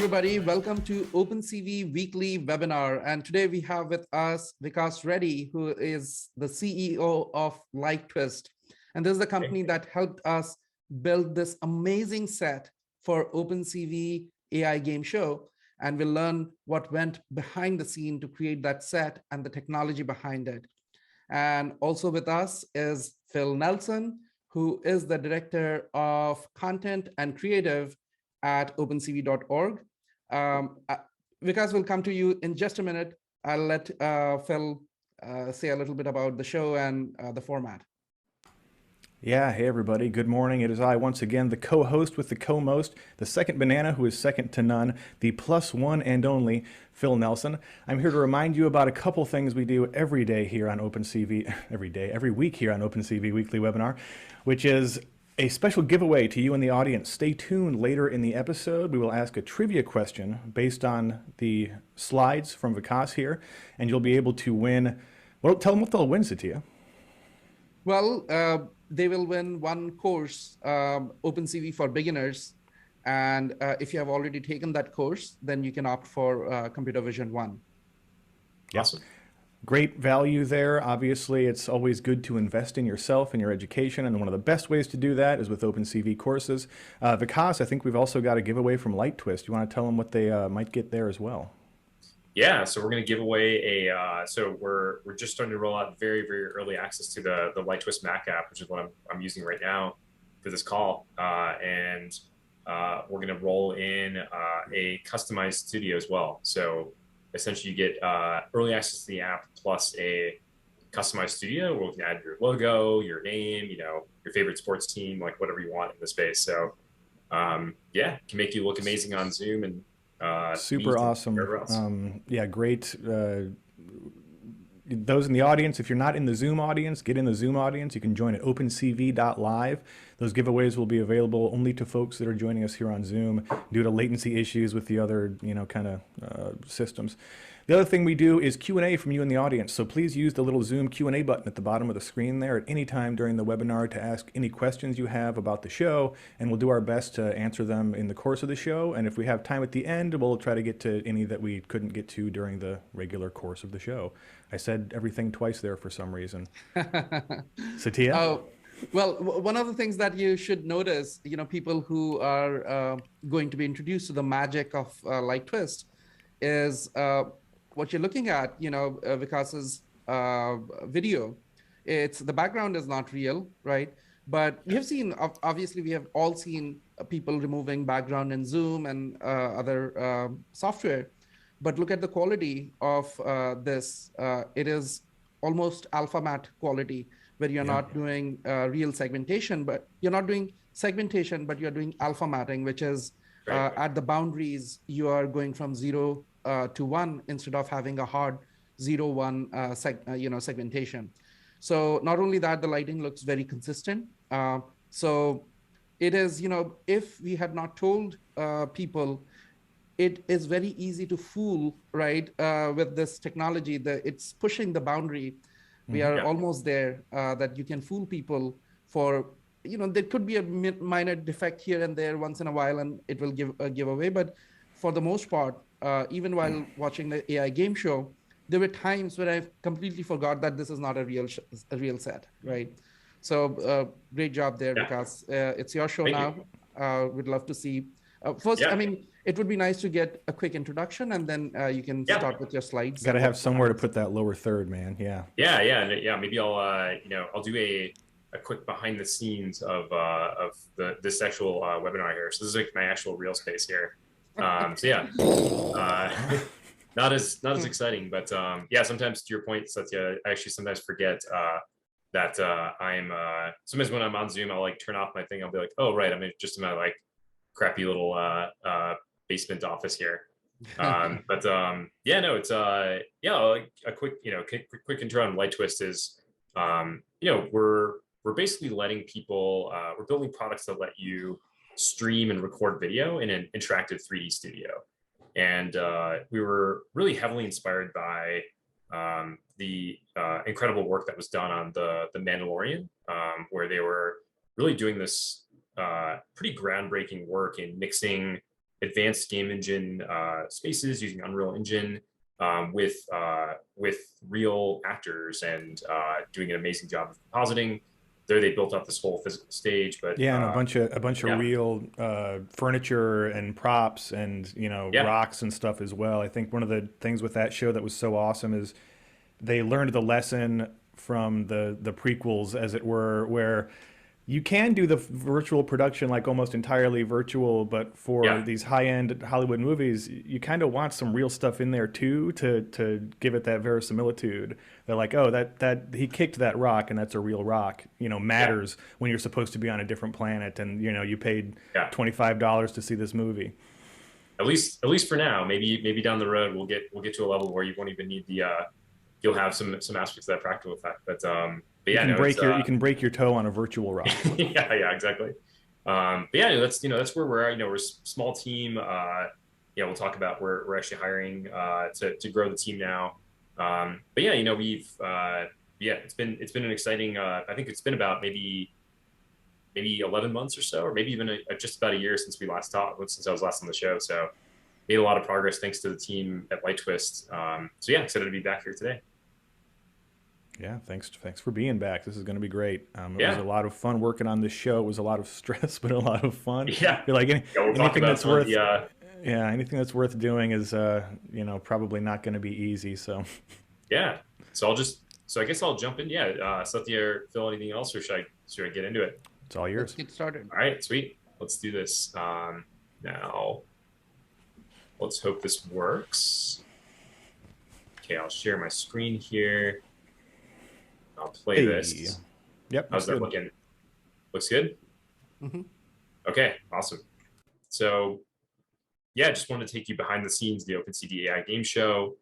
everybody. Welcome to OpenCV Weekly webinar. And today we have with us Vikas Reddy, who is the CEO of LightTwist. And this is the company that helped us build this amazing set for OpenCV AI Game Show. And we'll learn what went behind the scene to create that set and the technology behind it. And also with us is Phil Nelson, who is the Director of Content and Creative at OpenCV.org. Vikas will come to you in just a minute. I'll let Phil say a little bit about the show and the format. Yeah, hey everybody, good morning. It is I once again, the co-host with the co-most, the second banana who is second to none, the plus one and only Phil Nelson. I'm here to remind you about a couple things we do every day here on OpenCV, every week here on OpenCV Weekly Webinar, which is a special giveaway to you in the audience. Stay tuned later in the episode. We will ask a trivia question based on the slides from Vikas here, and you'll be able to win. Well, tell them what they'll win, Satya. Well, they will win one course, OpenCV for beginners. And if you have already taken that course, then you can opt for Computer Vision 1. Awesome. Great value there. Obviously, it's always good to invest in yourself and your education, and one of the best ways to do that is with OpenCV courses. Vikas, I think we've also got a giveaway from LightTwist. You want to tell them what they might get there as well? Yeah, so we're going to give away so we're just starting to roll out very early access to the LightTwist Mac app, which is what I'm using right now for this call, and we're going to roll in a customized studio as well. So essentially, you get early access to the app plus a customized studio where you can add your logo, your name, your favorite sports team, like whatever you want in the space. So yeah, can make you look amazing on Zoom and super awesome. Yeah, great. Those in the audience, if you're not in the Zoom audience, get in the Zoom audience. You can join at opencv.live. Those giveaways will be available only to folks that are joining us here on Zoom due to latency issues with the other, kind of systems. The other thing we do is Q&A from you in the audience. So please use the little Zoom Q&A button at the bottom of the screen there at any time during the webinar to ask any questions you have about the show, and we'll do our best to answer them in the course of the show. And if we have time at the end, we'll try to get to any that we couldn't get to during the regular course of the show. I said everything twice there for some reason. Satya? Oh, well, one of the things that you should notice, people who are going to be introduced to the magic of LightTwist is what you're looking at, Vikas's video. The background is not real, right? But we have seen, obviously, we have all seen people removing background in Zoom and other software. But look at the quality of this. It is almost alpha matte quality, where you're not doing real segmentation, but you're not doing segmentation, but you're doing alpha matting, which is at the boundaries, you are going from 0 to 1 instead of having a hard 0-1 segmentation. So not only that, the lighting looks very consistent. So it is, if we had not told people, it is very easy to fool, right? With this technology, it's pushing the boundary. We are almost there, that you can fool people for, there could be a minor defect here and there once in a while, and it will give away. But for the most part, even while watching the AI game show, there were times where I completely forgot that this is not a real set, right? So great job there, because it's your show now. We'd love to see. First, I mean, it would be nice to get a quick introduction, and then you can start with your slides. Got to have somewhere to put that lower third, man. Yeah. Maybe I'll do a quick behind the scenes of this actual webinar here. So this is like my actual real space here. So yeah, not as exciting, but yeah. Sometimes, to your point, Satya, I actually sometimes forget that I'm sometimes when I'm on Zoom, I'll like turn off my thing. I'll be like, oh right, I'm just in my like crappy little basement office here. But yeah, no, it's like a quick quick intro on LightTwist is we're basically letting people we're building products that let you stream and record video in an interactive 3D studio. And we were really heavily inspired by the incredible work that was done on the Mandalorian, where they were really doing this pretty groundbreaking work in mixing advanced game engine spaces using Unreal Engine with real actors and doing an amazing job of compositing. There, they built up this whole physical stage, but Yeah, and a bunch of yeah, real furniture and props and yeah, rocks and stuff as well. I think one of the things with that show that was so awesome is they learned the lesson from the prequels, as it were, where you can do the virtual production like almost entirely virtual, but for yeah, these high-end Hollywood movies, you kind of want some real stuff in there too to give it that verisimilitude. They're like, oh, that he kicked that rock and that's a real rock. yeah, Matters when you're supposed to be on a different planet and you paid yeah. $25 to see this movie. At least for now. Maybe down the road we'll get to a level where you won't even need the you'll have some aspects of that practical effect. But You yeah, can no, it's break your toe on a virtual rock. yeah, exactly. But yeah, that's where we're at. We're a small team. Yeah, we'll talk about we're actually hiring to grow the team now. But yeah, we've yeah, it's been an exciting. I think it's been about maybe 11 months or so, or maybe even just about a year since we last talked, since I was last on the show. So made a lot of progress thanks to the team at LightTwist. So yeah, excited to be back here today. Yeah, thanks for being back. This is going to be great. It was Yeah, a lot of fun working on this show. It was a lot of stress, but a lot of fun. yeah, I feel like yeah. We'll talk anything about that's some of worth, the yeah, anything that's worth doing is, probably not going to be easy. So yeah. So I guess I'll jump in. Yeah, Satya or Phil, anything else, or should I get into it? it's all Let's yours. get started. All right, sweet. Let's do this. Now, let's hope this works. Okay, I'll share my screen here. I'll play Hey, this. yep, How's looks that good. looking? Looks good? Hmm. Okay, awesome. So, yeah, just wanted to take you behind the scenes, the OpenCV AI Game Show.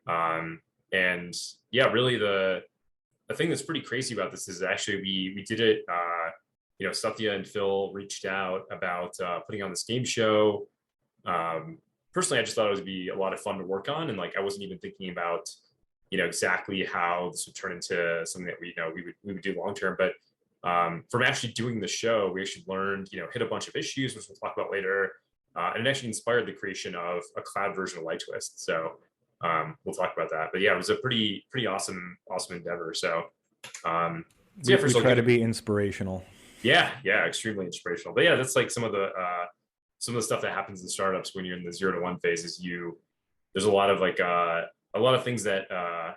And yeah, really the thing that's pretty crazy about this is actually we did it. Satya and Phil reached out about putting on this game show. Personally, I just thought it would be a lot of fun to work on, and I wasn't even thinking about exactly how this would turn into something that we would do long term. But from actually doing the show, we actually learned hit a bunch of issues, which we'll talk about later, and it actually inspired the creation of a cloud version of LightTwist. So we'll talk about that. But yeah, it was a pretty awesome endeavor. So yeah, We first of all, try to be inspirational. yeah, extremely inspirational. But yeah, that's like some of the stuff that happens in startups when you're in the 0 to 1 phase. There's a lot of a lot of things that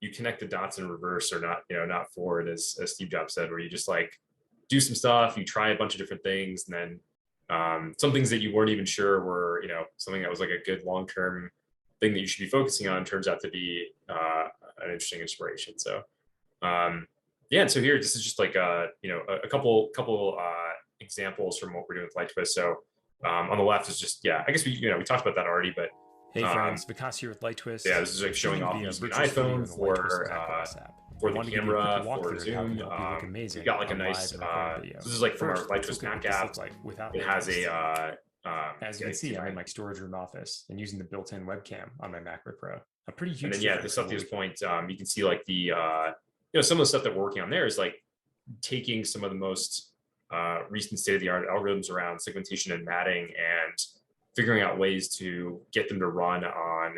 you connect the dots in reverse or not forward, as Steve Jobs said, where you just do some stuff, you try a bunch of different things, and then some things that you weren't even sure were something that was a good long term thing that you should be focusing on turns out to be an interesting inspiration. So yeah, and so here this is just a couple examples from what we're doing with LightTwist. So on the left is just I guess we talked about that already, but hey friends, Vikas here with LightTwist. yeah, this is showing off using an iPhone for the camera, for Zoom. We've got a nice. So this is from our LightTwist Mac app. It has a as you can see, I'm in my storage room office and using the built-in webcam on my MacBook Pro. A pretty huge. And then to Satya's point, you can see the some of the stuff that we're working on there is taking some of the most recent state-of-the-art algorithms around segmentation and matting and figuring out ways to get them to run on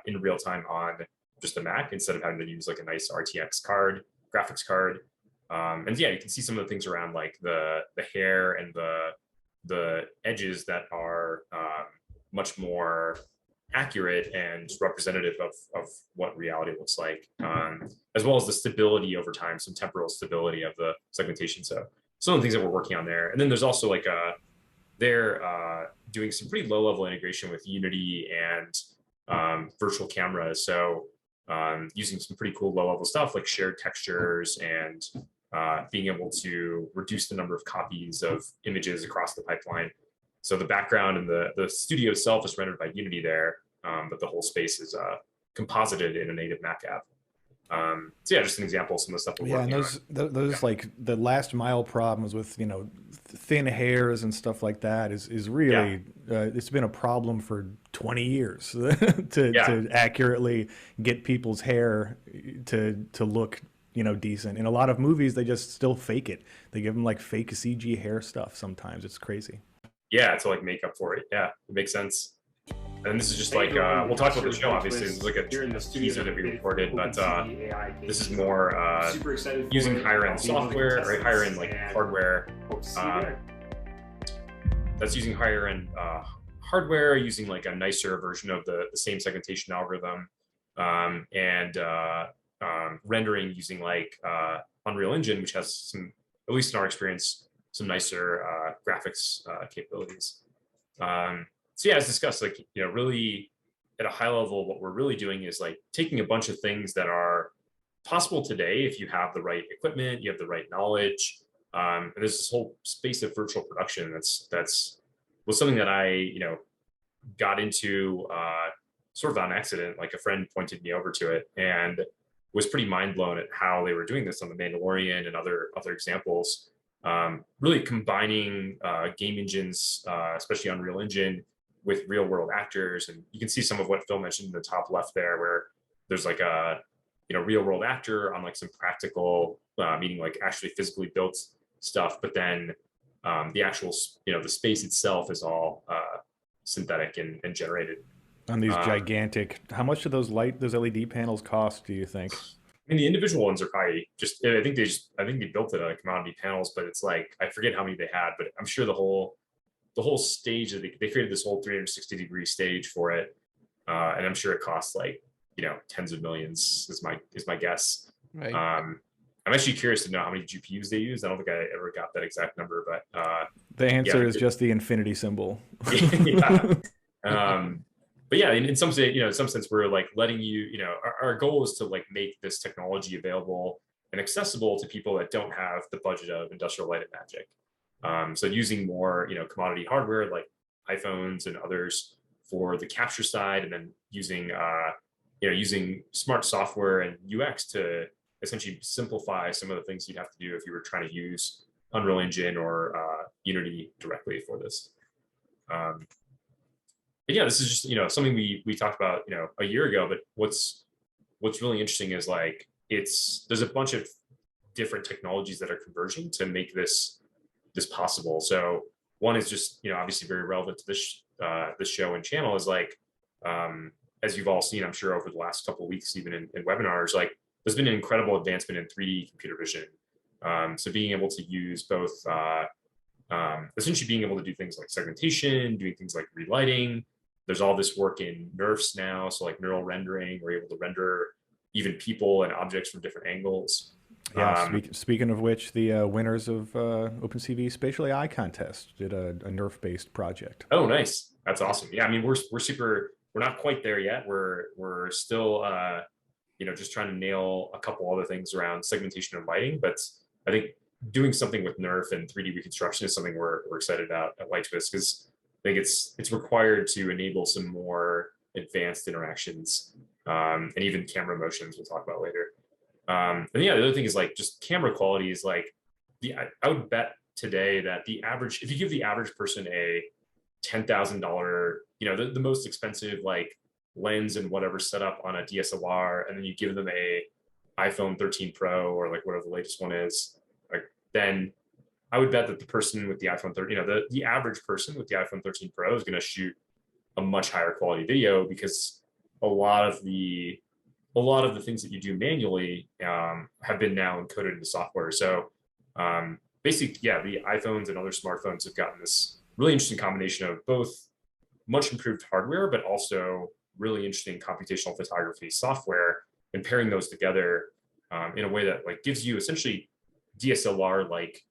in real time on just the Mac instead of having to use a nice RTX card, graphics card. And yeah, you can see some of the things around the hair and the edges that are much more accurate and representative of what reality looks like, as well as the stability over time, some temporal stability of the segmentation. So some of the things that we're working on there. And then there's also they're doing some pretty low level integration with Unity and virtual cameras. So using some pretty cool low level stuff like shared textures and being able to reduce the number of copies of images across the pipeline. So the background and the studio itself is rendered by Unity there, but the whole space is composited in a native Mac app. So yeah, just an example of some of the stuff we're working on. Those the last mile problems with thin hairs and stuff like that is really it's been a problem for 20 years to accurately get people's hair to look decent. In a lot of movies, they just still fake it. They give them fake CG hair stuff sometimes. It's crazy. yeah, to like make up for it. Yeah, it makes sense. And this is just like, we'll talk about the show, obviously. This is like a teaser that we recorded, but this is more using higher end software or higher end like hardware. That's using higher end hardware, using like a nicer version of the same segmentation algorithm, and rendering using like Unreal Engine, which has some, at least in our experience, some nicer graphics capabilities. So yeah, as discussed, like, you know, really at a high level, what we're really doing is like taking a bunch of things that are possible today if you have the right equipment, you have the right knowledge. And there's this whole space of virtual production was something that I, you know, got into sort of on accident. Like a friend pointed me over to it and was pretty mind blown at how they were doing this on The Mandalorian and other examples. Really combining game engines, especially Unreal Engine, with real world actors. And you can see some of what Phil mentioned in the top left there, where there's like a, you know, real world actor on like some practical, meaning like actually physically built stuff, but then the actual, you know, the space itself is all synthetic and generated. On these gigantic, how much do those LED panels cost, do you think? I mean, the individual ones are probably just, I think they built it on commodity panels, but it's like, I forget how many they had, but I'm sure the whole stage that they created this whole 360-degree stage for it. And I'm sure it costs like, you know, tens of millions is my guess. Right. I'm actually curious to know how many GPUs they use. I don't think I ever got that exact number, but the answer is just the infinity symbol. Yeah. But yeah, in some sense, you know, in some sense, we're like letting you know, our goal is to like make this technology available and accessible to people that don't have the budget of Industrial Light and Magic. So using more, you know, commodity hardware like iPhones and others for the capture side, and then using, you know, using smart software and UX to essentially simplify some of the things you'd have to do if you were trying to use Unreal Engine or Unity directly for this. But yeah, this is just, you know, something we talked about, you know, a year ago. But what's really interesting is like there's a bunch of different technologies that are converging to make this possible. So one is just, you know, obviously very relevant to this show and channel is like, as you've all seen, I'm sure over the last couple of weeks, even in webinars, like there's been an incredible advancement in 3D computer vision. So being able to use both, essentially being able to do things like segmentation, doing things like relighting. There's all this work in NeRFs now. So like neural rendering, we're able to render even people and objects from different angles. Yeah, speaking of which, the winners of OpenCV Spatial AI Contest did a NeRF-based project. Oh, nice. That's awesome. Yeah, I mean, we're not quite there yet. We're still, you know, just trying to nail a couple other things around segmentation and lighting. But I think doing something with NeRF and 3D reconstruction is something we're excited about at LightTwist, because I think it's required to enable some more advanced interactions and even camera motions we'll talk about later. And yeah, the other thing is like just camera quality is like I would bet today that the average, if you give the average person a $10,000, you know, the most expensive like lens and whatever setup on a DSLR, and then you give them a iPhone 13 Pro or like whatever the latest one is, like then I would bet that the person with the iPhone 13, you know, the average person with the iPhone 13 Pro is going to shoot a much higher quality video, because a lot of the things that you do manually have been now encoded into software. So basically, yeah, the iPhones and other smartphones have gotten this really interesting combination of both much improved hardware, but also really interesting computational photography software, and pairing those together in a way that like gives you essentially DSLR-like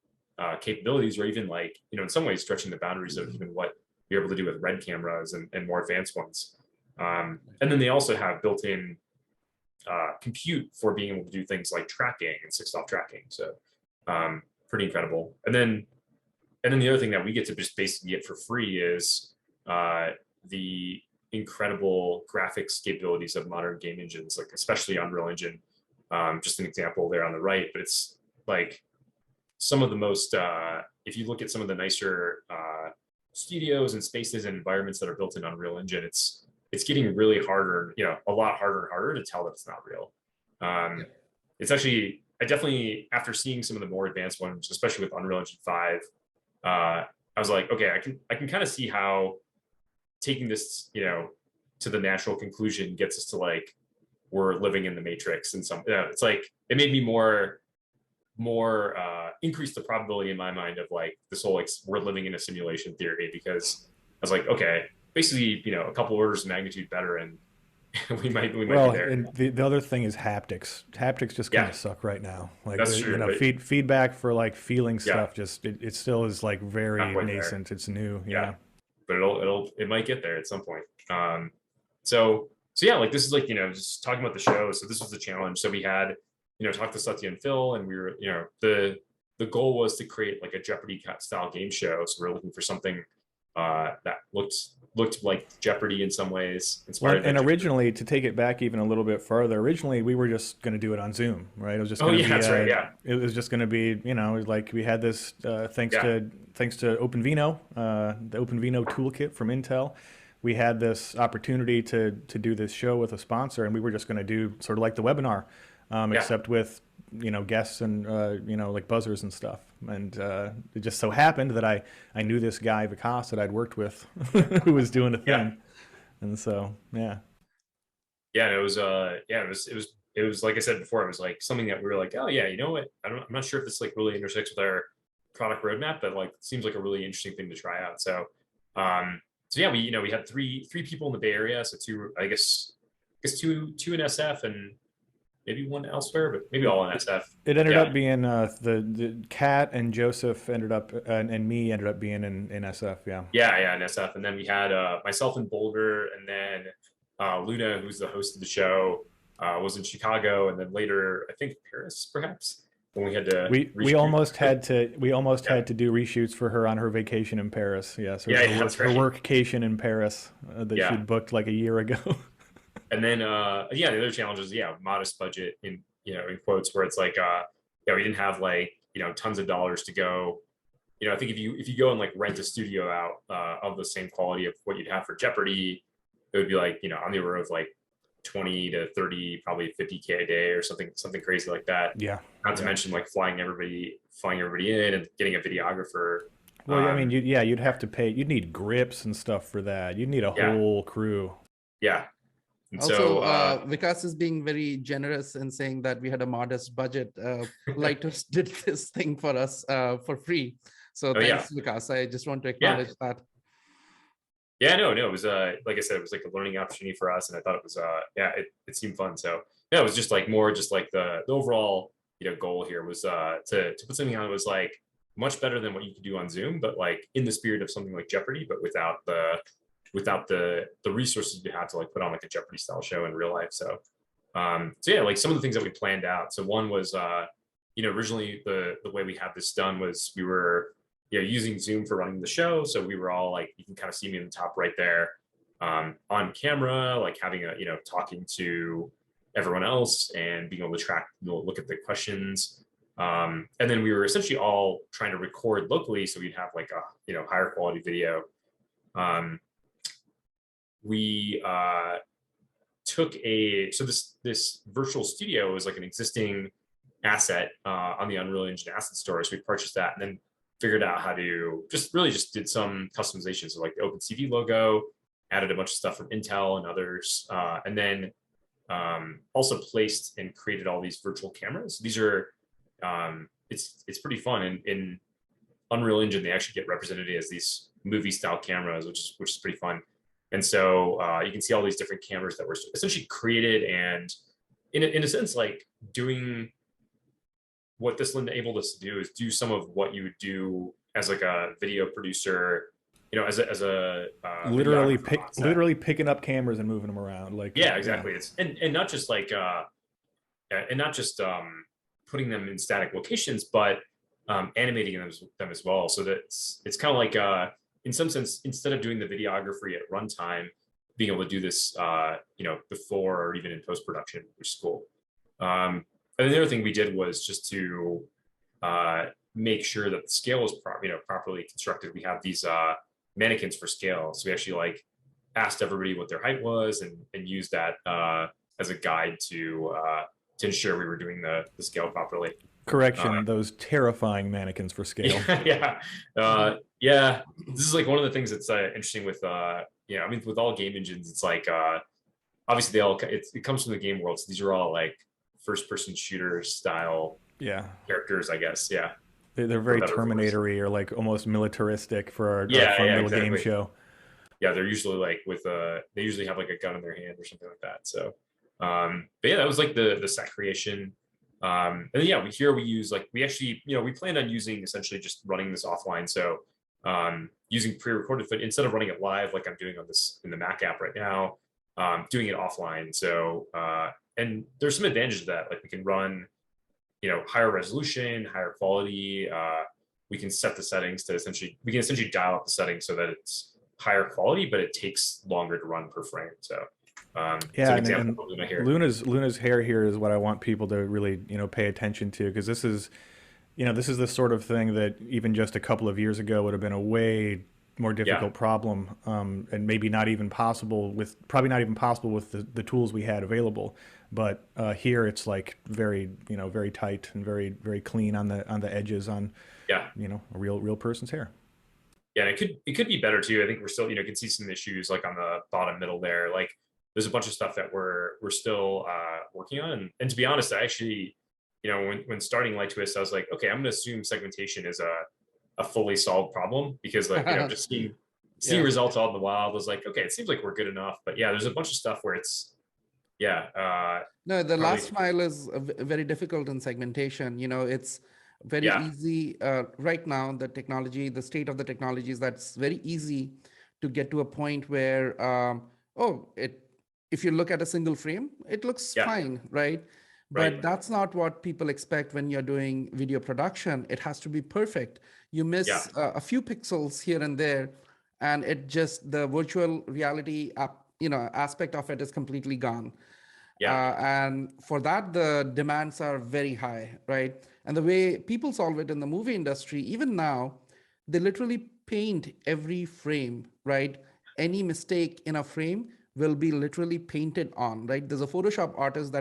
capabilities, or even like, you know, in some ways stretching the boundaries of even what you're able to do with RED cameras and more advanced ones. And then they also have built-in compute for being able to do things like tracking and 6-off tracking. So pretty incredible. And then the other thing that we get to just basically get for free is the incredible graphics capabilities of modern game engines, like especially Unreal Engine. Just an example there on the right, but it's like some of the most, if you look at some of the nicer studios and spaces and environments that are built in Unreal Engine, it's getting really harder, you know, a lot harder and harder to tell that it's not real. Yeah. It's actually, I definitely, after seeing some of the more advanced ones, especially with Unreal Engine 5, I I was like, okay, I can kind of see how taking this, to the natural conclusion gets us to like, we're living in the matrix and it's like, it made me more increase the probability in my mind of like this whole like we're living in a simulation theory, because I was like, okay, basically, a couple orders of magnitude better, and we might be there. And the other thing is haptics. Haptics just kind of suck right now. Like that's true, feedback for like feeling stuff, just it still is like very nascent. There. It's new. Yeah. But it might get there at some point. So yeah, like this is like, just talking about the show. So this was the challenge. So we had, talked to Satya and Phil, and we were, the goal was to create like a Jeopardy style game show. So we're looking for something that looked like Jeopardy in some ways. Inspired. And originally, to take it back even a little bit further, originally we were just going to do it on Zoom, right? It was just going to be, that's right, it was just going to be, like we had this thanks to OpenVino, the OpenVino toolkit from Intel. We had this opportunity to do this show with a sponsor, and we were just going to do sort of like the webinar, except with guests and like buzzers and stuff. And it just so happened that I knew this guy Vikas that I'd worked with who was doing a thing. And so it was like I said before, it was like something that we were like, oh yeah, you know what, I'm not sure if this like really intersects with our product roadmap, but like seems like a really interesting thing to try out. So we had three people in the Bay Area, so two in SF and maybe one elsewhere, but maybe all in SF. It ended up being the Kat and Joseph ended up and me ended up being in SF. Yeah, in SF. And then we had myself in Boulder, and then Luna, who's the host of the show, was in Chicago, and then later I think Paris, perhaps. When we had to we almost had to do reshoots for her on her vacation in Paris. Yes, her workcation in Paris that she'd booked like a year ago. And then the other challenge is modest budget in quotes, where it's like we didn't have like tons of dollars to go. I think if you go and like rent a studio out of the same quality of what you'd have for Jeopardy, it would be like on the order of like 20 to 30, probably 50K a day or something crazy like that. Yeah. Not to mention like flying everybody in and getting a videographer. Well, I mean, you'd have to pay. You'd need grips and stuff for that. You'd need a whole crew. Yeah. And also, Vikas is being very generous in saying that we had a modest budget. LightTwist did this thing for us for free. So thanks, Vikas. I just want to acknowledge that. Yeah, no, it was like I said, it was like a learning opportunity for us, and I thought it was it seemed fun. So it was just like more just like the overall goal here was to put something on that was like much better than what you could do on Zoom, but like in the spirit of something like Jeopardy, but without the resources you have to like put on like a Jeopardy style show in real life. So like some of the things that we planned out. So one was originally the way we had this done was we were using Zoom for running the show. So we were all like, you can kind of see me in the top right there on camera, like having talking to everyone else and being able to look at the questions. And then we were essentially all trying to record locally, so we'd have like a higher quality video. We took this virtual studio was like an existing asset on the Unreal Engine asset store. So we purchased that and then figured out how to just did some customization. So like the OpenCV logo, added a bunch of stuff from Intel and others, and then also placed and created all these virtual cameras. These are it's pretty fun. In Unreal Engine, they actually get represented as these movie style cameras, which is pretty fun. And so you can see all these different cameras that were essentially created, and in a sense, like doing what this enabled us to do is do some of what you would do as like a video producer, as a literally picking up cameras and moving them around. Like exactly. It's and not just like putting them in static locations, but animating them as well. So that it's kind of like in some sense, instead of doing the videography at runtime, being able to do this before or even in post-production, which is cool. And the other thing we did was just to make sure that the scale was properly constructed. We have these mannequins for scale. So we actually asked everybody what their height was and used that as a guide to ensure we were doing the scale properly. Correction, those terrifying mannequins for scale. Yeah. Yeah, this is like one of the things that's interesting with I mean, with all game engines, it's like obviously it comes from the game world. So these are all like first person shooter style Yeah. characters, I guess. Yeah, They're for very better or for worse. Terminatory or like almost militaristic for our Yeah, fun yeah, little game exactly. show. Yeah, they're usually like with they usually have like a gun in their hand or something like that. So but yeah, that was like the set creation. And yeah, we use like we actually, we planned on using essentially just running this offline. So using pre-recorded footage instead of running it live like I'm doing on this in the Mac app right now, doing it offline. So and there's some advantages to that. Like we can run, higher resolution, higher quality. We can set the settings to we can essentially dial up the settings so that it's higher quality, but it takes longer to run per frame. So it's Yeah, an and example of Luna here. Luna's hair here is what I want people to really, pay attention to, because this is, this is the sort of thing that even just a couple of years ago would have been a way more Yeah, difficult problem, and maybe not even possible with probably not even possible with the tools we had available. But here it's like very, very tight and very, very clean on the edges on, yeah, a real person's hair. yeah. And it could be better too. I think we're still, can see some issues like on the bottom middle there. Like there's a bunch of stuff that we're still working on. And to be honest, I actually, when starting LightTwist, I was like, okay, I'm going to assume segmentation is a fully solved problem, because like, just seeing Yeah. results out in the wild was like, okay, it seems like we're good enough. But yeah, there's a bunch of stuff where it's, yeah, No, the probably, last mile is very difficult in segmentation. It's very yeah, easy right now. The state of the technology is that's very easy to get to a point where, if you look at a single frame, it looks yeah, fine, right? right, But that's not what people expect when you're doing video production. It has to be perfect. You yeah, miss a few pixels here and there, and the virtual reality aspect of it is completely gone. yeah, And for that, the demands are very high, right? And the way people solve it in the movie industry, even now, they literally paint every frame, right? Any mistake in a frame will be literally painted on, right? There's a Photoshop artist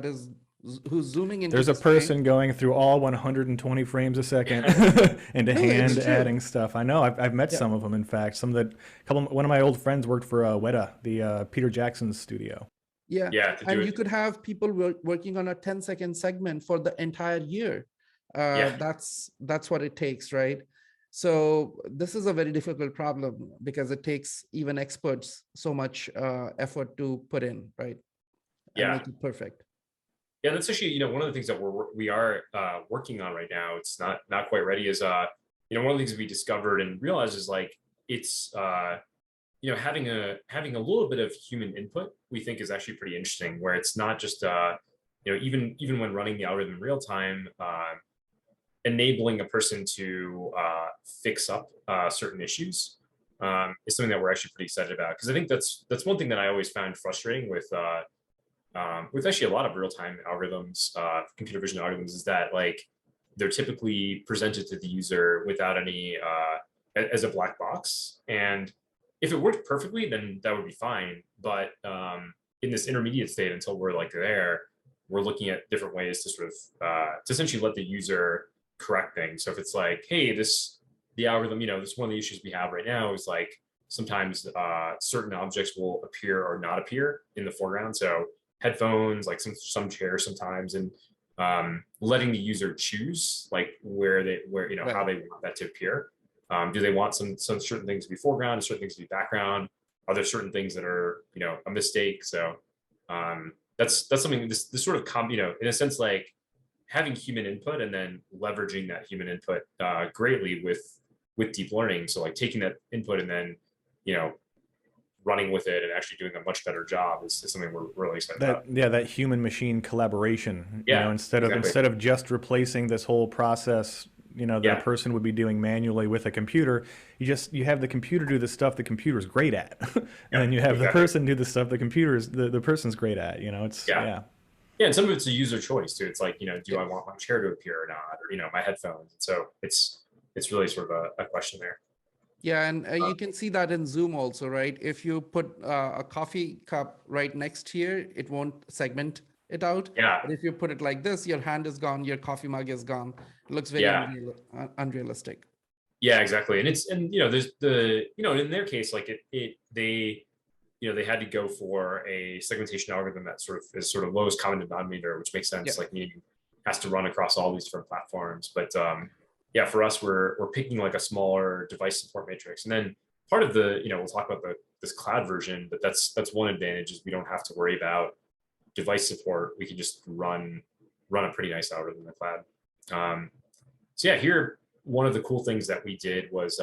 who's zooming into There's a this frame. person going through all 120 frames a second and a No, it's hand true. adding stuff. I know. I've met Yeah. some of them. In fact, one of my old friends worked for Weta, the Peter Jackson's studio. Yeah. yeah, to do And you it, could have people working on a 10-second segment for the entire year. yeah. That's what it takes, right? So this is a very difficult problem because it takes even experts so much effort to put in, right? And Yeah, make it perfect. yeah, that's actually, one of the things that we are working on right now. It's not quite ready. Is one of the things we discovered and realized is like it's having a little bit of human input, we think is actually pretty interesting. Where it's not just even when running the algorithm in real time, enabling a person to fix up certain issues is something that we're actually pretty excited about, because I think that's one thing that I always found frustrating with actually a lot of real-time algorithms, computer vision algorithms, is that like they're typically presented to the user without any as a black box. And if it worked perfectly, then that would be fine. But in this intermediate state, until we're like there, we're looking at different ways to sort of to essentially let the user correct things. So if it's like, hey, the algorithm, this one of the issues we have right now is like sometimes certain objects will appear or not appear in the foreground. So headphones, like some chairs sometimes, and letting the user choose like where how Right. they want that to appear. Do they want some certain things to be foreground, certain things to be background? Are there certain things that are a mistake? So that's something this sort of in a sense, like having human input and then leveraging that human input greatly with deep learning. So like taking that input and then you know running with it and actually doing a much better job is something we're really excited about. That human machine collaboration, Yeah, exactly. instead of just replacing this whole process, that a Yeah, person would be doing manually with a computer, you have the computer do the stuff the computer's great at. And yeah, then you have the exactly. person do the stuff the person's great at. It's Yeah. yeah. Yeah, and some of it's a user choice too. It's like, do I want my chair to appear or not, or my headphones? And so it's really sort of a question there. Yeah, and you can see that in Zoom also, right? If you put a coffee cup right next here, it won't segment it out. Yeah, But if you put it like this, your hand is gone, your coffee mug is gone. It looks very yeah, unrealistic. Yeah, exactly. And there's in their case, like they they had to go for a segmentation algorithm that sort of is sort of lowest common denominator, which makes Yeah. sense. Like meaning has to run across all these different platforms. But yeah, for us, we're picking like a smaller device support matrix, and then part of the we'll talk about this cloud version, but that's one advantage is we don't have to worry about device support. We can just run a pretty nice algorithm in the cloud. So yeah, here one of the cool things that we did was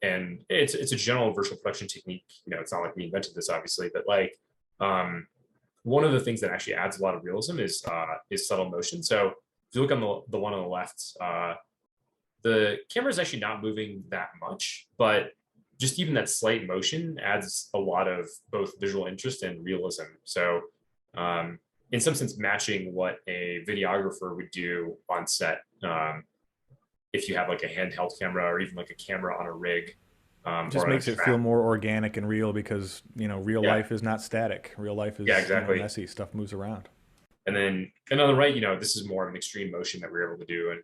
and it's a general virtual production technique. It's not like we invented this, obviously, but like one of the things that actually adds a lot of realism is subtle motion. So if you look on the one on the left, the camera is actually not moving that much, but just even that slight motion adds a lot of both visual interest and realism. So in some sense, matching what a videographer would do on set. If you have like a handheld camera or even like a camera on a rig. Just makes it feel more organic and real because, real life is not static. Real life is exactly. Messy. Stuff moves around. And then and on the right, this is more of an extreme motion that we were able to do. And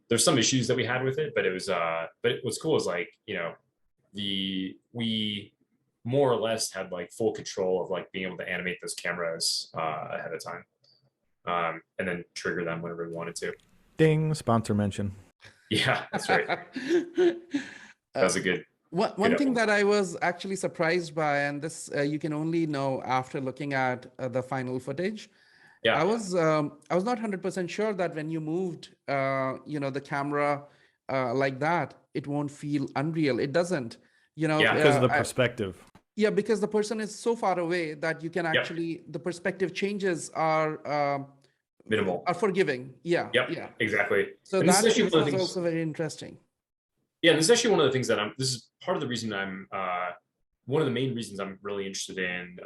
there's some issues that we had with it, but it was but what's cool is like, we more or less had like full control of like being able to animate those cameras ahead of time. And then trigger them whenever we wanted to. Ding, sponsor mention. Yeah, that's right. That was a good. One thing that I was actually surprised by, and this you can only know after looking at the final footage. Yeah. I was not 100% sure that when you moved, the camera like that, it won't feel unreal. It doesn't, Yeah, because of the perspective. Yeah, because the person is so far away that you can actually the perspective changes are minimal, are forgiving. Yeah. Yep. Yeah. Exactly. So and that was also very interesting. Yeah, this is actually one of the things that this is part of the reason one of the main reasons I'm really interested in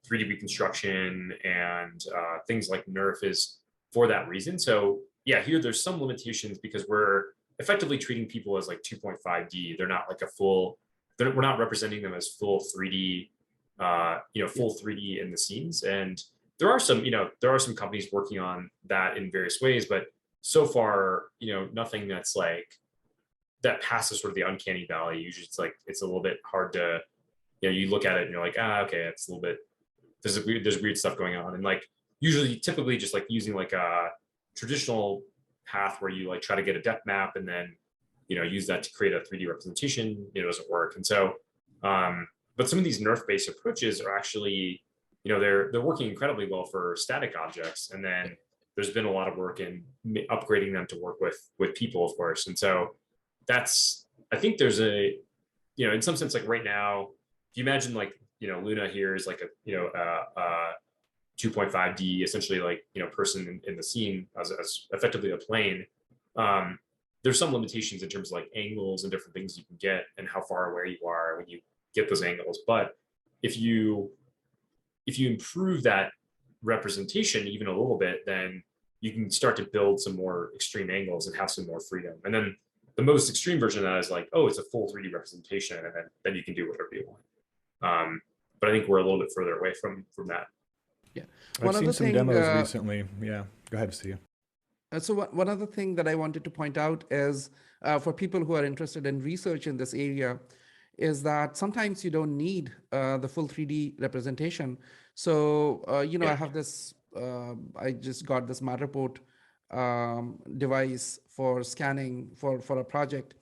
3D reconstruction and things like NERF is for that reason. So yeah, here there's some limitations because we're effectively treating people as like 2.5D. They're not like we're not representing them as full 3D, full 3D in the scenes. And there are some companies working on that in various ways, but so far, nothing that's like that passes sort of the uncanny valley. Usually it's a little bit hard to, you look at it and you're like, okay, it's a little bit, there's weird stuff going on. And like, typically just like using like a traditional path where you like try to get a depth map and then, use that to create a 3D representation, it doesn't work. And so, but some of these NERF-based approaches are actually, they're working incredibly well for static objects. And then there's been a lot of work in upgrading them to work with people, of course. And so I think there's in some sense, like right now, if you imagine like, Luna here is like a 2.5D, essentially like, person in the scene as effectively a plane. There's some limitations in terms of like angles and different things you can get and how far away you are when you get those angles. But if you improve that representation even a little bit, then you can start to build some more extreme angles and have some more freedom. And then the most extreme version of that is like, oh, it's a full 3D representation, and then you can do whatever you want. But I think we're a little bit further away from that. Yeah, I've seen some demos recently. Yeah, go ahead, Steve. So one other thing that I wanted to point out is for people who are interested in research in this area, is that sometimes you don't need the full 3D representation. So, I have this, I just got this Matterport device for scanning for a project.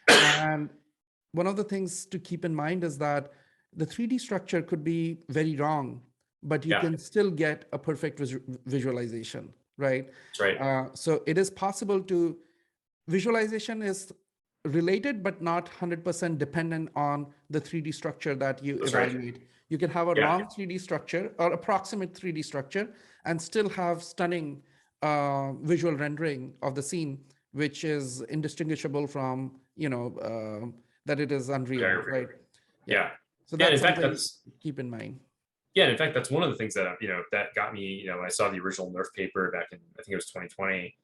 And one of the things to keep in mind is that the 3D structure could be very wrong, but you can still get a perfect visualization, right? That's right. So it is possible to, visualization is related, but not 100% dependent on the 3D structure that you evaluate. Right. You can have a wrong 3D structure or approximate 3D structure and still have stunning visual rendering of the scene, which is indistinguishable from, that it is unreal, right? Yeah. So that's something to keep in mind. Yeah, and in fact, that's one of the things that that got me. I saw the original NERF paper back in, I think it was 2020.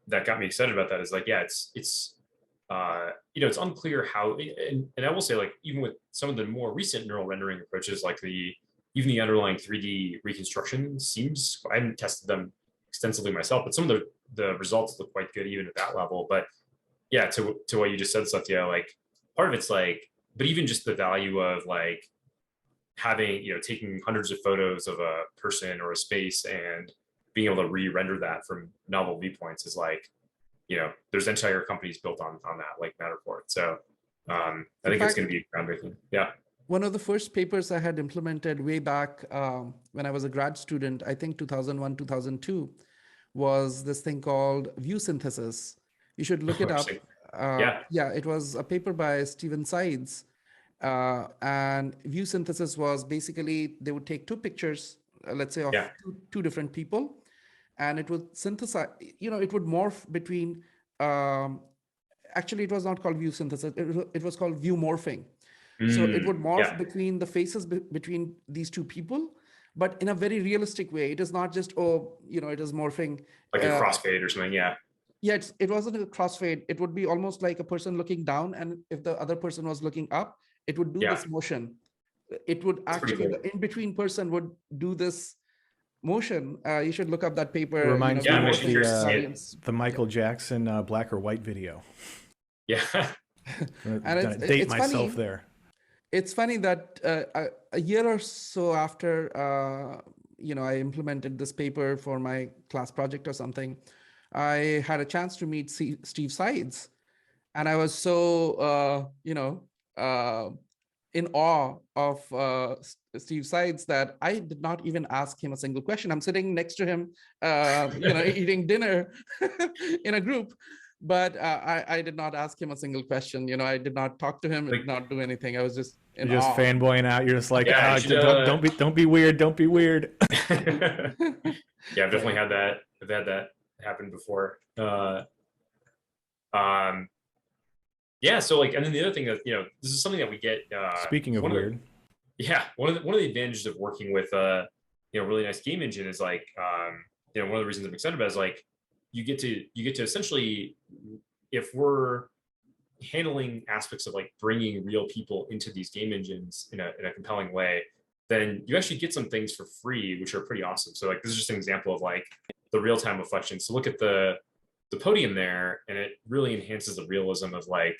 That got me excited about that. Is like, it's unclear how. And I will say, like, even with some of the more recent neural rendering approaches, like even the underlying 3D reconstruction seems. I haven't tested them extensively myself, but some of the results look quite good even at that level. But yeah, to what you just said, Satya, like part of it's like, but even just the value of like having, taking hundreds of photos of a person or a space and being able to re-render that from novel viewpoints is like, there's entire companies built on that, like Matterport. So I In think it's fact, going to be groundbreaking. Yeah. one of the first papers I had implemented way back when I was a grad student, I think 2001, 2002, was this thing called view synthesis. You should look it up. Yeah. Yeah, it was a paper by Steven Sides. And view synthesis was basically they would take two pictures, let's say of Yeah. two different people, and it would synthesize, it would morph between, actually it was not called view synthesis, it was called view morphing. So it would morph Yeah. between the faces between these two people, but in a very realistic way. It is not just, oh, it is morphing. Like a crossfade or something. Yeah. Yeah, it wasn't a crossfade. It would be almost like a person looking down, and if the other person was looking up, it would do Yeah. this motion. It would That's pretty actually, cool. the in-between person would do this motion. You should look up that paper. It reminds Yeah, I'm me actually curious to see of the Michael Jackson black or white video. Yeah. And date it's myself funny. there. It's funny that a year or so after, I implemented this paper for my class project or something, I had a chance to meet Steve Sides, and I was so, in awe of Steve Sides that I did not even ask him a single question. I'm sitting next to him, eating dinner in a group, but I did not ask him a single question. I did not talk to him. I did not do anything. I was just in You're just awe. fanboying out. You're just like, Yeah, don't be weird. Don't be weird. Yeah, I've definitely had that. I've had that happen before. Yeah. So like, and then the other thing that this is something that we get. Speaking of weird. One of the advantages of working with really nice game engine is like one of the reasons I'm excited about is like you get to essentially, if we're handling aspects of like bringing real people into these game engines in a compelling way, then you actually get some things for free, which are pretty awesome. So like, this is just an example of like the real-time reflection. So look at the podium there, and it really enhances the realism of like